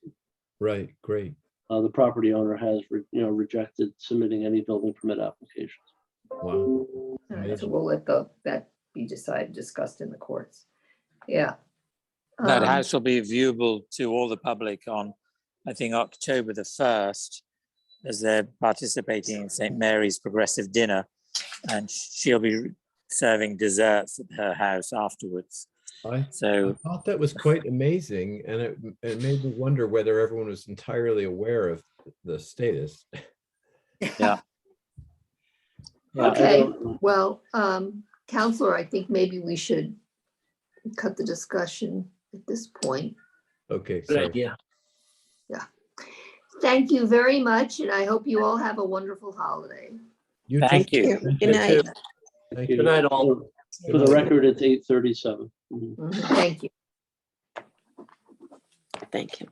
Right, great. The property owner has, rejected submitting any building permit applications. Wow. All right, so we'll let that be discussed in the courts. Yeah. That Um, house will be viewable to all the public on, I think, October the 1st, as they're participating in St. Mary's Progressive Dinner. And she'll be serving desserts at her house afterwards. I So, thought that was quite amazing, and it made me wonder whether everyone was entirely aware of the status. yeah. Yeah. Okay, well, Counselor, I think maybe we should cut the discussion at this point. Okay, Good sorry. idea. Thank you very much, and I hope you all have a wonderful holiday. You Thank too. you. Good You night. too. Thank you. Good night, all. For the record, it's 8:37. Thank you. Thank you.